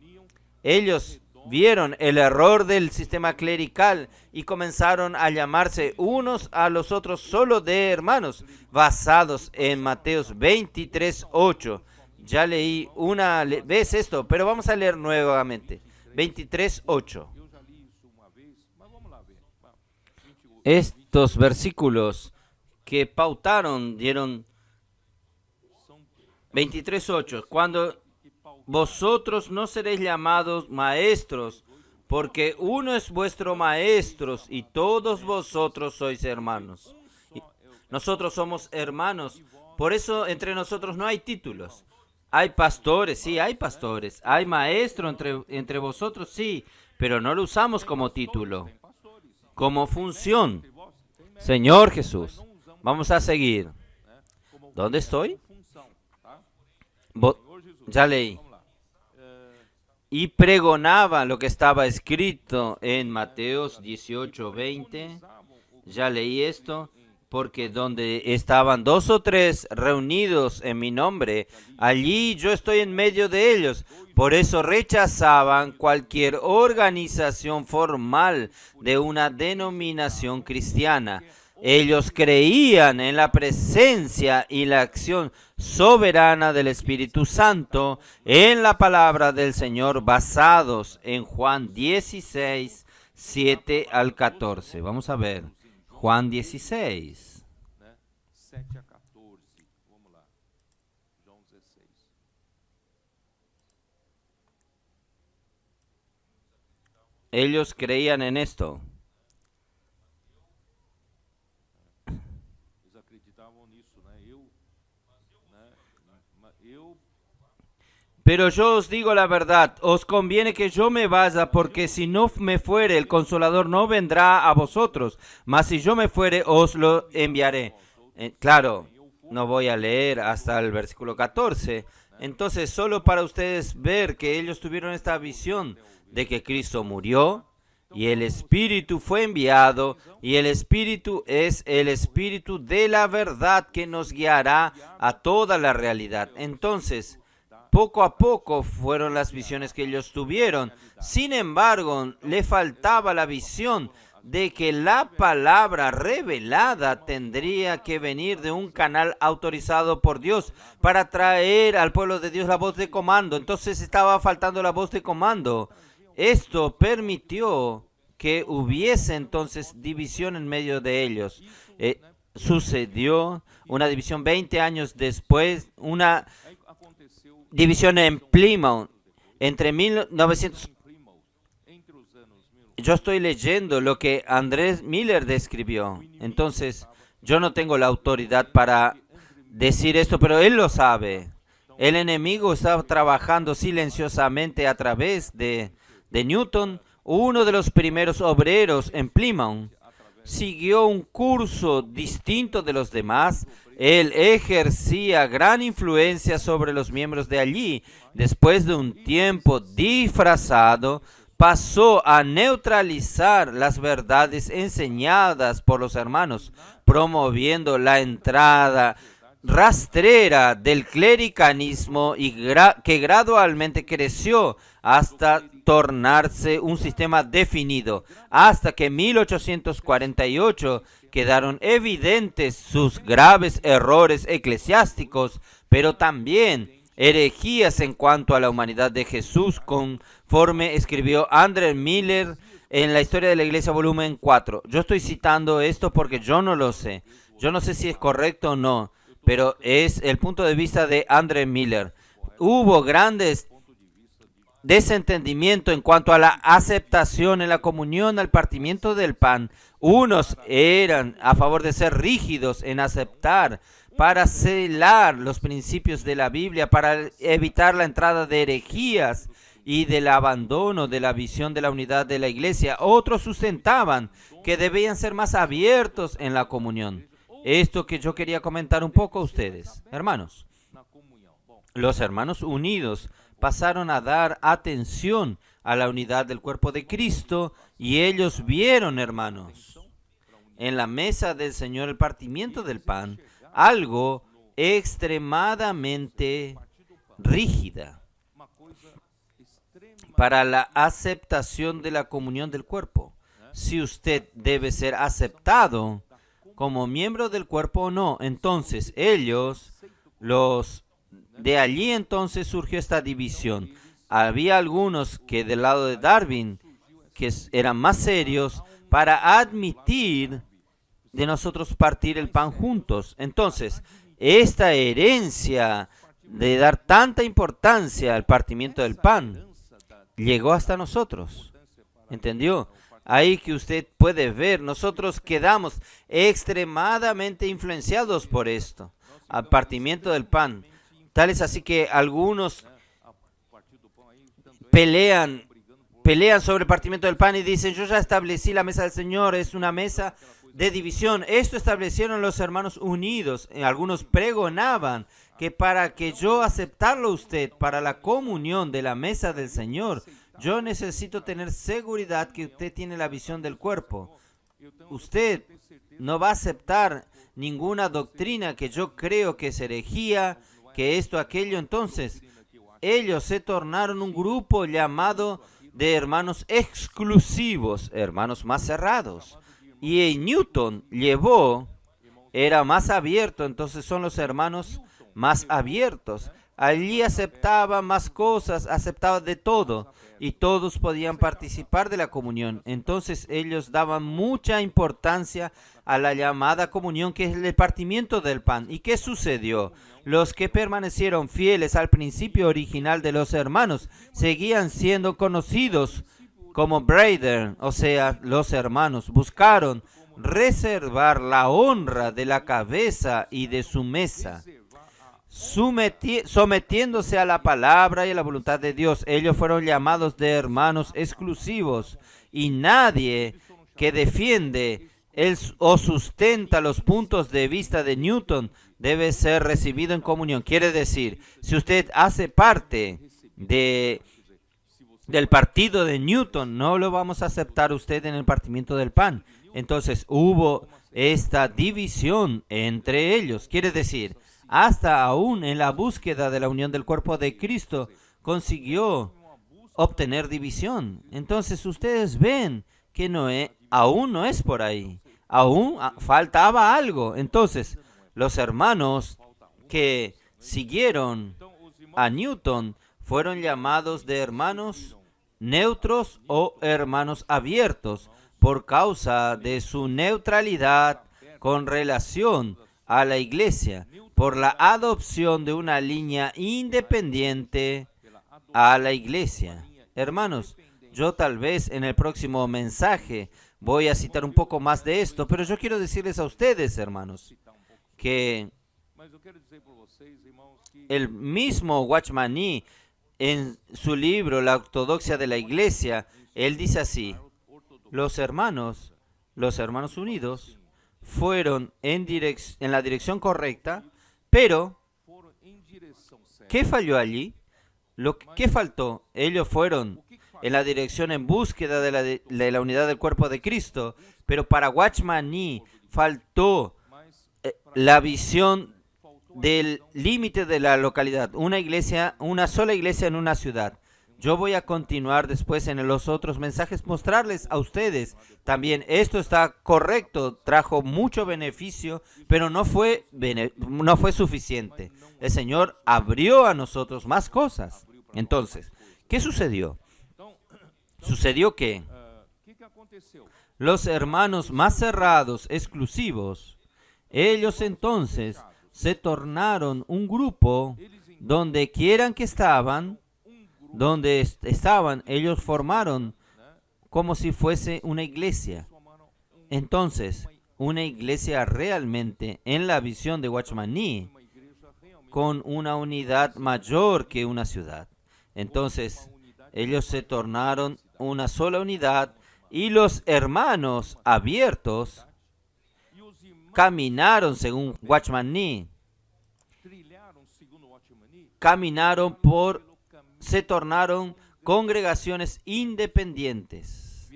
Ellos vieron el error del sistema clerical y comenzaron a llamarse unos a los otros solo de hermanos, basados en Mateos 23:8. Ya leí una vez esto, pero vamos a leer nuevamente. 23:8. Eu já li isso uma vez, mas vamos lá ver. 28. Estos versículos que pautaron dieron 23:8. Cuando vosotros no seréis llamados maestros, porque uno es vuestro maestro y todos vosotros sois hermanos. Nosotros somos hermanos, por eso entre nosotros no hay títulos. Hay pastores, sí, hay pastores. Hay maestro entre vosotros, sí, pero no lo usamos como título, como función. Señor Jesús, vamos a seguir. ¿Dónde estoy? Ya leí. Y pregonaba lo que estaba escrito en Mateos 18:20. Ya leí esto. Porque donde estaban 2 o 3 reunidos en mi nombre, allí yo estoy en medio de ellos. Por eso rechazaban cualquier organización formal de una denominación cristiana. Ellos creían en la presencia y la acción soberana del Espíritu Santo en la palabra del Señor, basados en Juan 16:7-14. Vamos a ver. Juan 16. 7 a 14. Vamos lá. João 16. Ellos creían en esto. Eles acreditavam nisso, né? Pero yo os digo la verdad, os conviene que yo me vaya, porque si no me fuere, el Consolador no vendrá a vosotros, mas si yo me fuere, os lo enviaré. Claro, no voy a leer hasta el versículo 14. Entonces, solo para ustedes ver que ellos tuvieron esta visión de que Cristo murió, y el Espíritu fue enviado, y el Espíritu es el Espíritu de la verdad que nos guiará a toda la realidad. Entonces, poco a poco fueron las visiones que ellos tuvieron. Sin embargo, le faltaba la visión de que la palabra revelada tendría que venir de un canal autorizado por Dios para traer al pueblo de Dios la voz de comando. Entonces estaba faltando la voz de comando. Esto permitió que hubiese entonces división en medio de ellos. Sucedió una división 20 años después, una división en Plymouth entre 1900. Yo estoy leyendo lo que Andrés Miller describió. Entonces, yo no tengo la autoridad para decir esto, pero él lo sabe. El enemigo estaba trabajando silenciosamente a través de Newton, uno de los primeros obreros en Plymouth. Siguió un curso distinto de los demás. Él ejercía gran influencia sobre los miembros de allí. Después de un tiempo disfrazado, pasó a neutralizar las verdades enseñadas por los hermanos, promoviendo la entrada rastrera del clericanismo y que gradualmente creció hasta tornarse un sistema definido, hasta que en 1848 quedaron evidentes sus graves errores eclesiásticos, pero también herejías en cuanto a la humanidad de Jesús, conforme escribió Andrés Miller en la Historia de la Iglesia, volumen 4. Yo estoy citando esto porque yo no lo sé. Yo no sé si es correcto o no, pero es el punto de vista de Andrés Miller. Hubo grandes desentendimiento en cuanto a la aceptación en la comunión, al partimiento del pan. Unos eran a favor de ser rígidos en aceptar para celar los principios de la Biblia, para evitar la entrada de herejías y del abandono de la visión de la unidad de la iglesia. Otros sustentaban que debían ser más abiertos en la comunión. Esto que yo quería comentar un poco a ustedes, hermanos. Los hermanos unidos pasaron a dar atención a la unidad del cuerpo de Cristo, y ellos vieron, hermanos, en la mesa del Señor el partimiento del pan, algo extremadamente rígida. para la aceptación de la comunión del cuerpo. Si usted debe ser aceptado como miembro del cuerpo o no. Entonces de allí entonces surgió esta división. Había algunos que del lado de Darwin, que eran más serios, para admitir de nosotros partir el pan juntos. Entonces, esta herencia de dar tanta importancia al partimiento del pan llegó hasta nosotros. ¿Entendió? Ahí que usted puede ver, nosotros quedamos extremadamente influenciados por esto, al partimiento del pan. Tal es así que algunos pelean sobre el partimiento del pan y dicen, yo ya establecí la mesa del Señor, es una mesa de división. Esto establecieron los hermanos unidos. Algunos pregonaban que para que yo aceptarlo usted para la comunión de la mesa del Señor, yo necesito tener seguridad que usted tiene la visión del cuerpo. Usted no va a aceptar ninguna doctrina que yo creo que es herejía, que esto, aquello. Entonces, ellos se tornaron un grupo llamado de hermanos exclusivos, hermanos más cerrados. Y Newton era más abierto, entonces son los hermanos más abiertos. Allí aceptaban más cosas, aceptaban de todo, y todos podían participar de la comunión. Entonces ellos daban mucha importancia a la llamada comunión, que es el partimiento del pan. ¿Y qué sucedió? Los que permanecieron fieles al principio original de los hermanos seguían siendo conocidos como brethren, o sea, los hermanos. Buscaron reservar la honra de la cabeza y de su mesa, sometiéndose a la palabra y a la voluntad de Dios. Ellos fueron llamados de hermanos exclusivos, y nadie que defiende o sustenta los puntos de vista de Newton debe ser recibido en comunión. Quiere decir, si usted hace parte del partido de Newton, no lo vamos a aceptar usted en el partimiento del pan. Entonces hubo esta división entre ellos. Quiere decir, hasta aún en la búsqueda de la unión del cuerpo de Cristo, consiguió obtener división. Entonces ustedes ven que aún no es por ahí. Aún faltaba algo. Entonces, los hermanos que siguieron a Newton fueron llamados de hermanos neutros o hermanos abiertos por causa de su neutralidad con relación a la iglesia, por la adopción de una línea independiente a la iglesia. Hermanos, yo tal vez en el próximo mensaje voy a citar un poco más de esto, pero yo quiero decirles a ustedes, hermanos, que el mismo Watchman Nee, en su libro La Ortodoxia de la Iglesia, él dice así: los hermanos unidos fueron en la dirección correcta, pero ¿qué falló allí? ¿Qué faltó? Ellos fueron en la dirección en búsqueda de la unidad del cuerpo de Cristo, pero para Watchman Nee faltó la visión del límite de la localidad, una sola iglesia en una ciudad. Yo voy a continuar después en los otros mensajes, mostrarles a ustedes también esto está correcto, trajo mucho beneficio, pero no fue suficiente. El Señor abrió a nosotros más cosas. Entonces, ¿qué sucedió? Sucedió que los hermanos más cerrados, exclusivos, ellos entonces se tornaron un grupo donde quieran que estaban, ellos formaron como si fuese una iglesia. Entonces, una iglesia realmente en la visión de Watchman Nee, con una unidad mayor que una ciudad. Entonces, ellos se tornaron una sola unidad, y los hermanos abiertos caminaron según Watchman Nee. Se tornaron congregaciones independientes.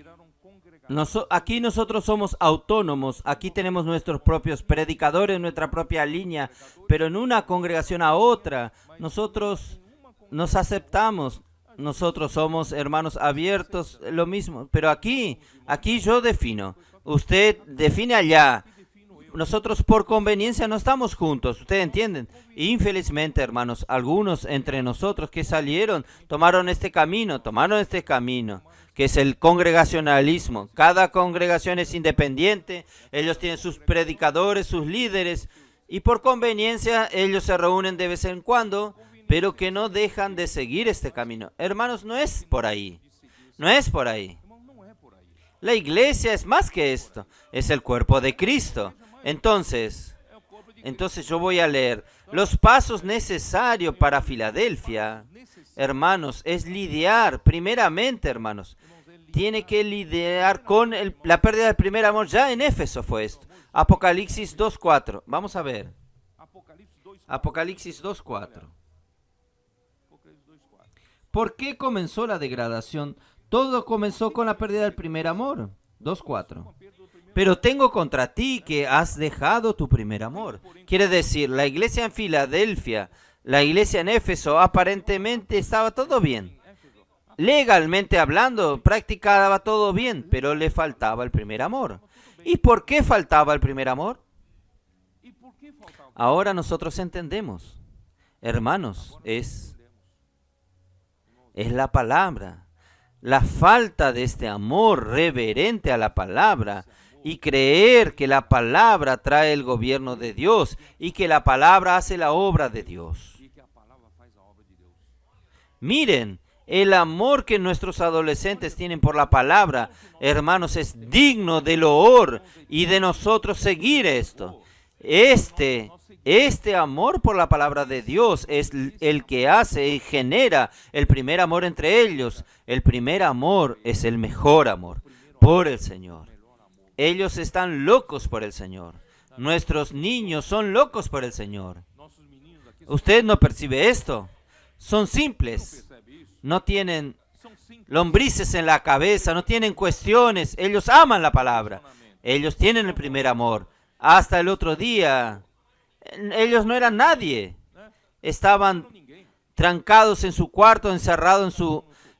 Aquí nosotros somos autónomos, aquí tenemos nuestros propios predicadores, nuestra propia línea, pero en una congregación a otra, nosotros nos aceptamos, nosotros somos hermanos abiertos, lo mismo. Pero aquí yo defino. Usted define allá. Nosotros por conveniencia no estamos juntos, ¿ustedes entienden? Infelizmente, hermanos, algunos entre nosotros que salieron tomaron este camino, que es el congregacionalismo. Cada congregación es independiente, ellos tienen sus predicadores, sus líderes, y por conveniencia ellos se reúnen de vez en cuando, pero que no dejan de seguir este camino. Hermanos, no es por ahí, no es por ahí. La iglesia es más que esto, es el cuerpo de Cristo. Entonces yo voy a leer los pasos necesarios para Filadelfia. Hermanos, es lidiar, primeramente, hermanos, tiene que lidiar con la pérdida del primer amor. Ya en Éfeso fue esto. Apocalipsis 2:4. Vamos a ver. Apocalipsis 2:4. ¿Por qué comenzó la degradación? Todo comenzó con la pérdida del primer amor. 2:4. Pero tengo contra ti que has dejado tu primer amor. Quiere decir, la iglesia en Filadelfia, la iglesia en Éfeso, aparentemente estaba todo bien. Legalmente hablando, practicaba todo bien, pero le faltaba el primer amor. ¿Y por qué faltaba el primer amor? Ahora nosotros entendemos. Hermanos, es la palabra. La falta de este amor reverente a la palabra y creer que la palabra trae el gobierno de Dios y que la palabra hace la obra de Dios. Miren, el amor que nuestros adolescentes tienen por la palabra, hermanos, es digno de loor y de nosotros seguir esto. Este amor por la palabra de Dios es el que hace y genera el primer amor entre ellos. El primer amor es el mejor amor por el Señor. Ellos están locos por el Señor. Nuestros niños son locos por el Señor. ¿Usted no percibe esto? Son simples. No tienen lombrices en la cabeza, no tienen cuestiones. Ellos aman la palabra. Ellos tienen el primer amor. Hasta el otro día, ellos no eran nadie. Estaban trancados en su cuarto, encerrados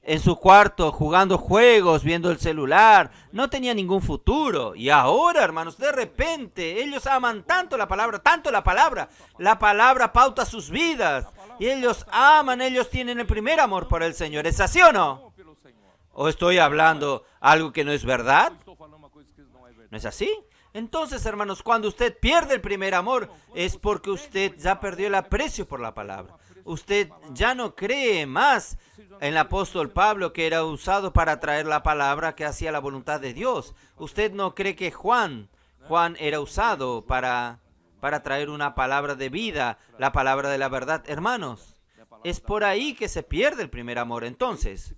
en su cuarto, jugando juegos, viendo el celular. No tenía ningún futuro. Y ahora, hermanos, de repente, ellos aman tanto la palabra. La palabra pauta sus vidas. Y ellos aman, ellos tienen el primer amor por el Señor. ¿Es así o no? ¿O estoy hablando algo que no es verdad? ¿No es así? Entonces, hermanos, cuando usted pierde el primer amor, es porque usted ya perdió el aprecio por la palabra. Usted ya no cree más en el apóstol Pablo, que era usado para traer la palabra que hacía la voluntad de Dios. Usted no cree que Juan era usado para traer una palabra de vida, la palabra de la verdad. Hermanos, es por ahí que se pierde el primer amor. Entonces,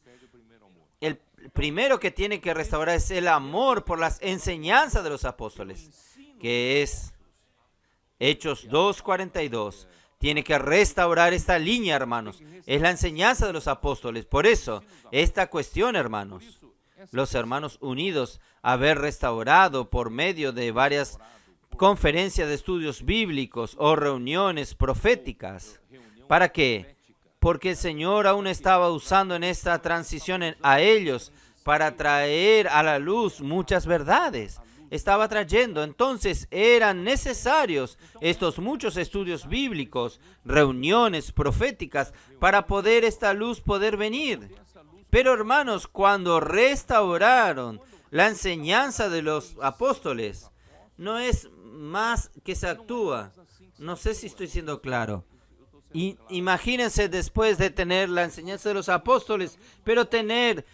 el primero que tiene que restaurar es el amor por las enseñanzas de los apóstoles, que es Hechos 2:42. Tiene que restaurar esta línea, hermanos. Es la enseñanza de los apóstoles. Por eso, esta cuestión, hermanos, los hermanos unidos, haber restaurado por medio de varias conferencias de estudios bíblicos o reuniones proféticas. ¿Para qué? Porque el Señor aún estaba usando en esta transición a ellos para traer a la luz muchas verdades. Estaba trayendo, entonces eran necesarios estos muchos estudios bíblicos, reuniones proféticas, para poder esta luz poder venir. Pero hermanos, cuando restauraron la enseñanza de los apóstoles, no es más que se actúa. No sé si estoy siendo claro. Imagínense después de tener la enseñanza de los apóstoles, pero tener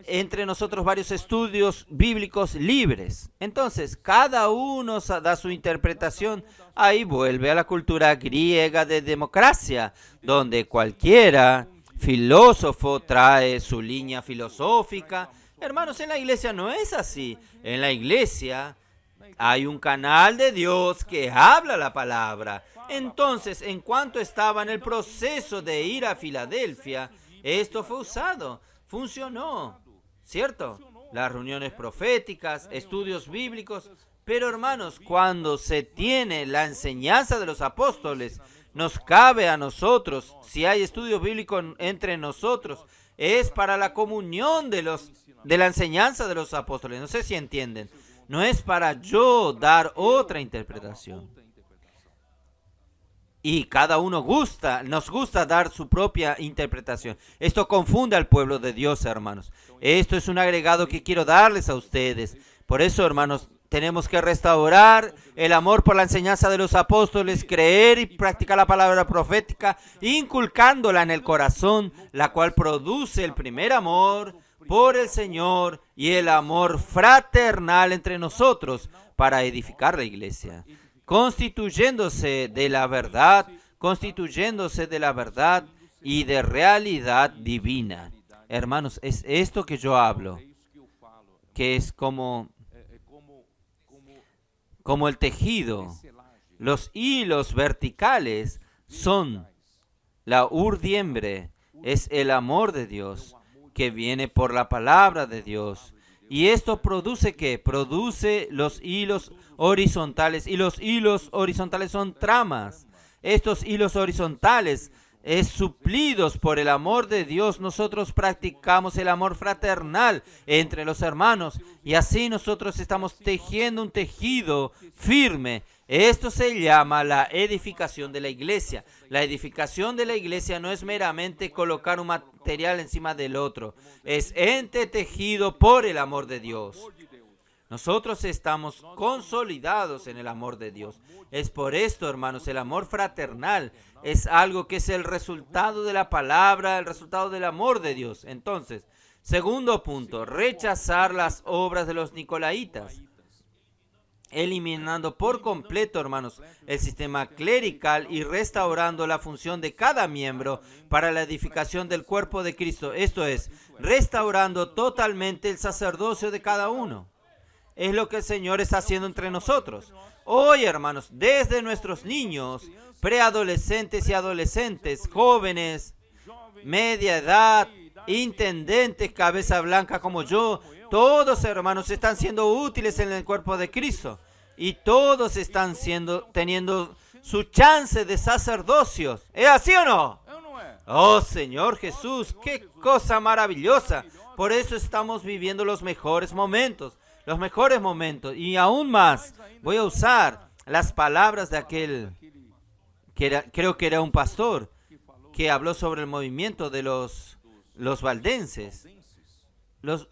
entre nosotros varios estudios bíblicos libres. Entonces, cada uno da su interpretación. Ahí vuelve a la cultura griega de democracia, donde cualquiera filósofo trae su línea filosófica. Hermanos, en la iglesia no es así. En la iglesia hay un canal de Dios que habla la palabra. Entonces, en cuanto estaba en el proceso de ir a Filadelfia, esto fue usado. Funcionó, ¿cierto? Las reuniones proféticas, estudios bíblicos. Pero hermanos, cuando se tiene la enseñanza de los apóstoles, nos cabe a nosotros, si hay estudios bíblicos entre nosotros, es para la comunión de la enseñanza de los apóstoles. No sé si entienden. No es para yo dar otra interpretación. Y cada uno nos gusta dar su propia interpretación. Esto confunde al pueblo de Dios, hermanos. Esto es un agregado que quiero darles a ustedes. Por eso, hermanos, tenemos que restaurar el amor por la enseñanza de los apóstoles, creer y practicar la palabra profética, inculcándola en el corazón, la cual produce el primer amor por el Señor y el amor fraternal entre nosotros para edificar la iglesia. Constituyéndose de la verdad y de realidad divina. Hermanos, es esto que yo hablo, que es como el tejido. Los hilos verticales son la urdiembre, es el amor de Dios que viene por la palabra de Dios. ¿Y esto produce qué? Produce los hilos horizontales. Y los hilos horizontales son tramas. Estos hilos horizontales es suplidos por el amor de Dios. Nosotros practicamos el amor fraternal entre los hermanos. Y así nosotros estamos tejiendo un tejido firme. Esto se llama la edificación de la iglesia. La edificación de la iglesia no es meramente colocar un material encima del otro. Es entretejido por el amor de Dios. Nosotros estamos consolidados en el amor de Dios. Es por esto, hermanos, el amor fraternal es algo que es el resultado de la palabra, el resultado del amor de Dios. Entonces, segundo punto, rechazar las obras de los nicolaítas. Eliminando por completo, hermanos, el sistema clerical y restaurando la función de cada miembro para la edificación del cuerpo de Cristo. Esto es, restaurando totalmente el sacerdocio de cada uno. Es lo que el Señor está haciendo entre nosotros. Hoy, hermanos, desde nuestros niños, preadolescentes y adolescentes, jóvenes, media edad, intendentes, cabeza blanca como yo, todos, hermanos, están siendo útiles en el cuerpo de Cristo. Y todos están teniendo su chance de sacerdocios. ¿Es así o no? Oh, Señor Jesús, qué cosa maravillosa. Por eso estamos viviendo los mejores momentos. Y aún más, voy a usar las palabras de aquel, creo que era un pastor, que habló sobre el movimiento de los valdenses.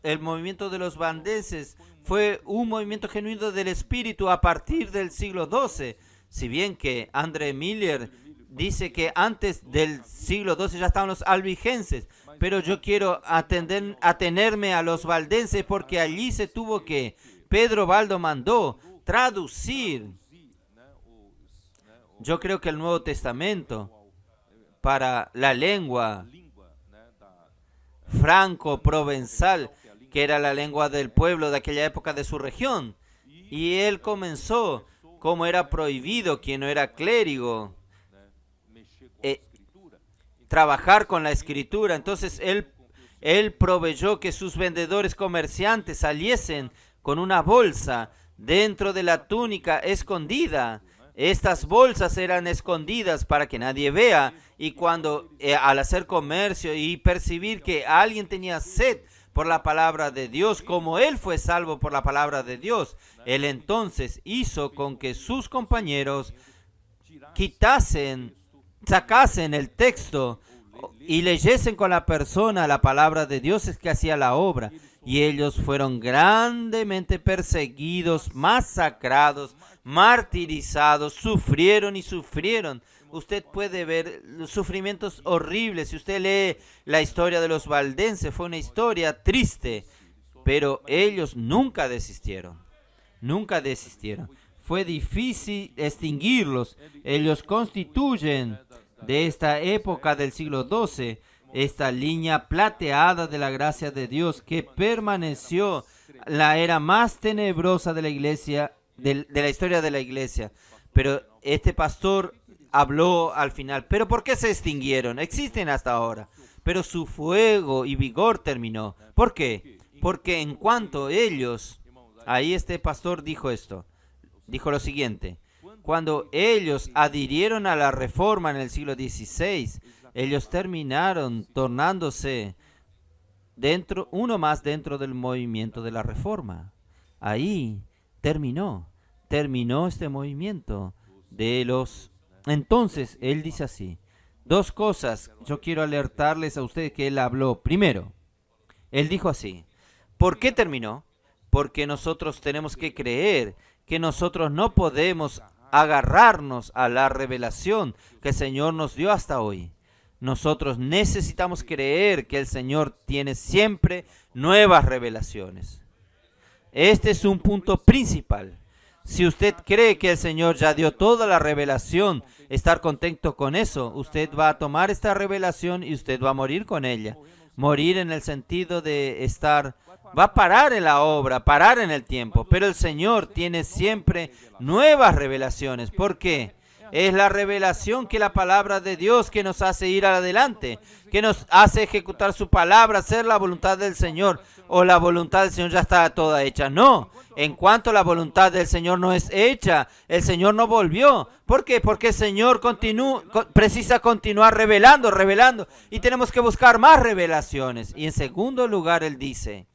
El movimiento de los valdenses fue un movimiento genuino del espíritu a partir del siglo XII. Si bien que André Miller dice que antes del siglo XII ya estaban los albigenses, pero yo quiero atenerme a los valdenses porque allí se tuvo que, Pedro Baldo mandó traducir, yo creo que el Nuevo Testamento para la lengua franco-provenzal, que era la lengua del pueblo de aquella época de su región. Y él comenzó, como era prohibido quien no era clérigo, trabajar con la escritura. Entonces él proveyó que sus vendedores comerciantes saliesen con una bolsa dentro de la túnica escondida. Estas bolsas eran escondidas para que nadie vea, y cuando al hacer comercio y percibir que alguien tenía sed por la palabra de Dios, como él fue salvo por la palabra de Dios, él entonces hizo con que sus compañeros sacasen el texto y leyesen con la persona la palabra de Dios, es que hacía la obra. Y ellos fueron grandemente perseguidos, masacrados, martirizados, sufrieron. Usted puede ver los sufrimientos horribles. Si usted lee la historia de los valdenses, fue una historia triste, pero ellos nunca desistieron. Fue difícil extinguirlos. Ellos constituyen de esta época del siglo XII esta línea plateada de la gracia de Dios que permaneció la era más tenebrosa de la iglesia, de la historia de la iglesia. Pero este pastor habló al final. ¿Pero por qué se extinguieron? Existen hasta ahora. Pero su fuego y vigor terminó. ¿Por qué? Porque en cuanto ellos, ahí este pastor dijo lo siguiente: cuando ellos adhirieron a la reforma en el siglo XVI, ellos terminaron tornándose uno más dentro del movimiento de la Reforma. Ahí terminó este movimiento de los... Entonces, él dice así, dos cosas, yo quiero alertarles a ustedes que él habló. Primero, él dijo así, ¿por qué terminó? Porque nosotros tenemos que creer que nosotros no podemos agarrarnos a la revelación que el Señor nos dio hasta hoy. Nosotros necesitamos creer que el Señor tiene siempre nuevas revelaciones. Este es un punto principal. Si usted cree que el Señor ya dio toda la revelación, estar contento con eso, usted va a tomar esta revelación y usted va a morir con ella. Morir en el sentido de va a parar en la obra, parar en el tiempo. Pero el Señor tiene siempre nuevas revelaciones. ¿Por qué? Es la revelación que la palabra de Dios que nos hace ir adelante, que nos hace ejecutar su palabra, hacer la voluntad del Señor. O la voluntad del Señor ya está toda hecha. No, en cuanto la voluntad del Señor no es hecha, el Señor no volvió. ¿Por qué? Porque el Señor precisa continuar revelando, y tenemos que buscar más revelaciones. Y en segundo lugar, él dice,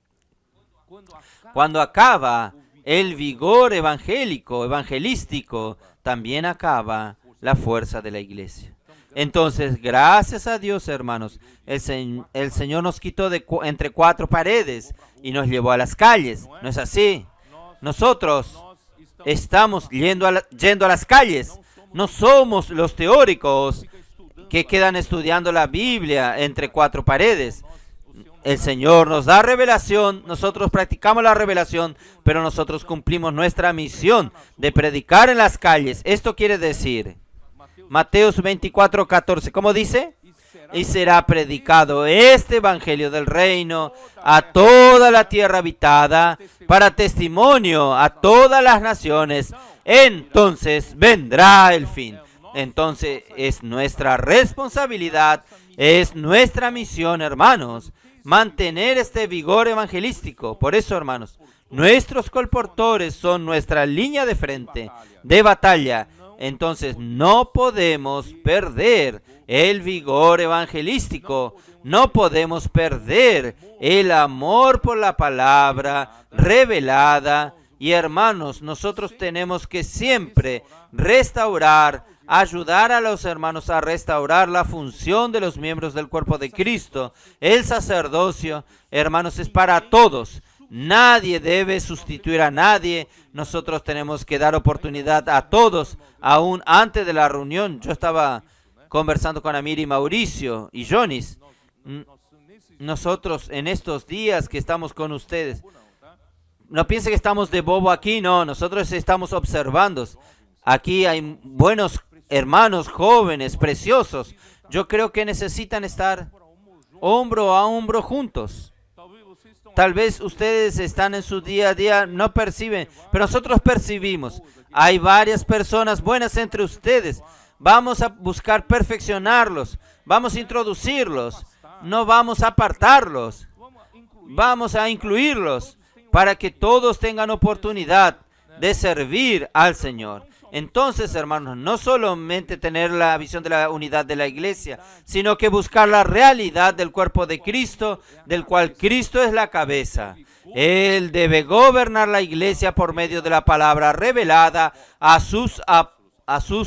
cuando acaba el vigor evangelístico, también acaba la fuerza de la iglesia. Entonces, gracias a Dios, hermanos, el Señor nos quitó entre cuatro paredes y nos llevó a las calles. ¿No es así? Nosotros estamos yendo a las calles. No somos los teóricos que quedan estudiando la Biblia entre cuatro paredes. El Señor nos da revelación, nosotros practicamos la revelación, pero nosotros cumplimos nuestra misión de predicar en las calles. Esto quiere decir, Mateo 24:14, ¿cómo dice? Y será predicado este evangelio del reino a toda la tierra habitada, para testimonio a todas las naciones. Entonces vendrá el fin. Entonces es nuestra responsabilidad, es nuestra misión, hermanos, mantener este vigor evangelístico. Por eso, hermanos, nuestros colportores son nuestra línea de frente, de batalla. Entonces no podemos perder el vigor evangelístico, no podemos perder el amor por la palabra revelada. Y hermanos, nosotros tenemos que siempre ayudar a los hermanos a restaurar la función de los miembros del cuerpo de Cristo. El sacerdocio, hermanos, es para todos. Nadie debe sustituir a nadie. Nosotros tenemos que dar oportunidad a todos, aún antes de la reunión. Yo estaba conversando con Amir y Mauricio y Jonis. Nosotros en estos días que estamos con ustedes, no piense que estamos de bobo aquí, no. Nosotros estamos observando. Aquí hay buenos hermanos jóvenes, preciosos. Yo creo que necesitan estar hombro a hombro juntos. Tal vez ustedes están en su día a día, no perciben, pero nosotros percibimos. Hay varias personas buenas entre ustedes. Vamos a buscar perfeccionarlos, vamos a introducirlos, no vamos a apartarlos, vamos a incluirlos para que todos tengan oportunidad de servir al Señor. Entonces, hermanos, no solamente tener la visión de la unidad de la iglesia, sino que buscar la realidad del cuerpo de Cristo, del cual Cristo es la cabeza. Él debe gobernar la iglesia por medio de la palabra revelada a sus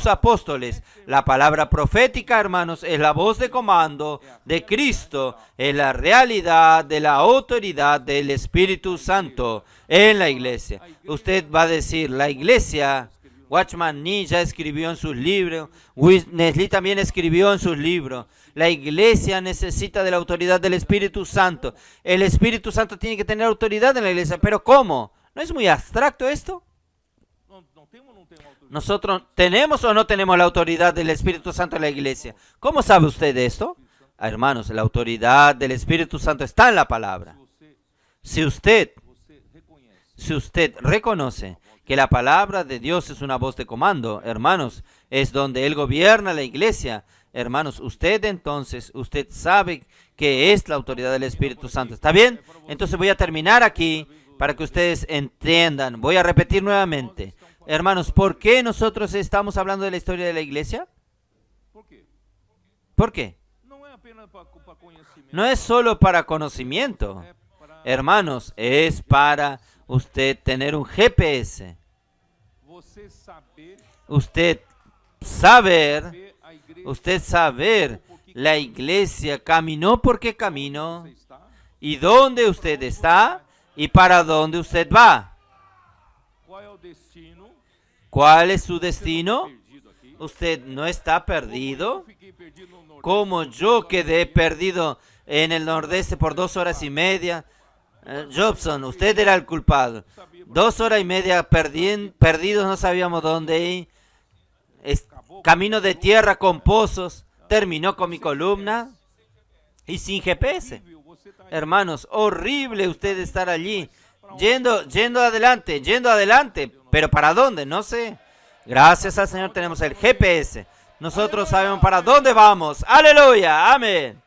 apóstoles. La palabra profética, hermanos, es la voz de comando de Cristo, es la realidad de la autoridad del Espíritu Santo en la iglesia. Usted va a decir, la iglesia... Watchman Nee ya escribió en sus libros, Wesley también escribió en sus libros. La iglesia necesita de la autoridad del Espíritu Santo. El Espíritu Santo tiene que tener autoridad en la iglesia. ¿Pero cómo? ¿No es muy abstracto esto? ¿Nosotros tenemos o no tenemos la autoridad del Espíritu Santo en la iglesia? ¿Cómo sabe usted esto? Hermanos, la autoridad del Espíritu Santo está en la palabra. Si usted reconoce que la palabra de Dios es una voz de comando, hermanos, es donde Él gobierna la iglesia. Hermanos, usted sabe que es la autoridad del Espíritu Santo. ¿Está bien? Entonces voy a terminar aquí para que ustedes entiendan. Voy a repetir nuevamente. Hermanos, ¿por qué nosotros estamos hablando de la historia de la iglesia? ¿Por qué? apenas para conhecimento. No es solo para conocimiento, É para hermanos, es para usted tener un GPS. você saber Usted saber, ver a igreja usted saber, la iglesia caminó porque caminó, você está, y dónde usted está, y para dónde usted va. qual é o destino. ¿Cuál es su Você não tá destino? perdido aqui. ¿Usted no está Como eu perdido? fiquei perdido no Nordeste Como por yo 2 horas quedé e meia. perdido en el Nordeste por 2 horas y media. Jobson, usted era el culpado. 2 horas y media perdidos, no sabíamos dónde ir. Camino de tierra con pozos. Terminó con mi columna y sin GPS. Horrível você tá aí. Hermanos, horrible usted estar allí. Yendo adelante. ¿Pero para dónde? No sé. Gracias al Señor tenemos el GPS. Nosotros sabemos para dónde vamos. Aleluya. Amén.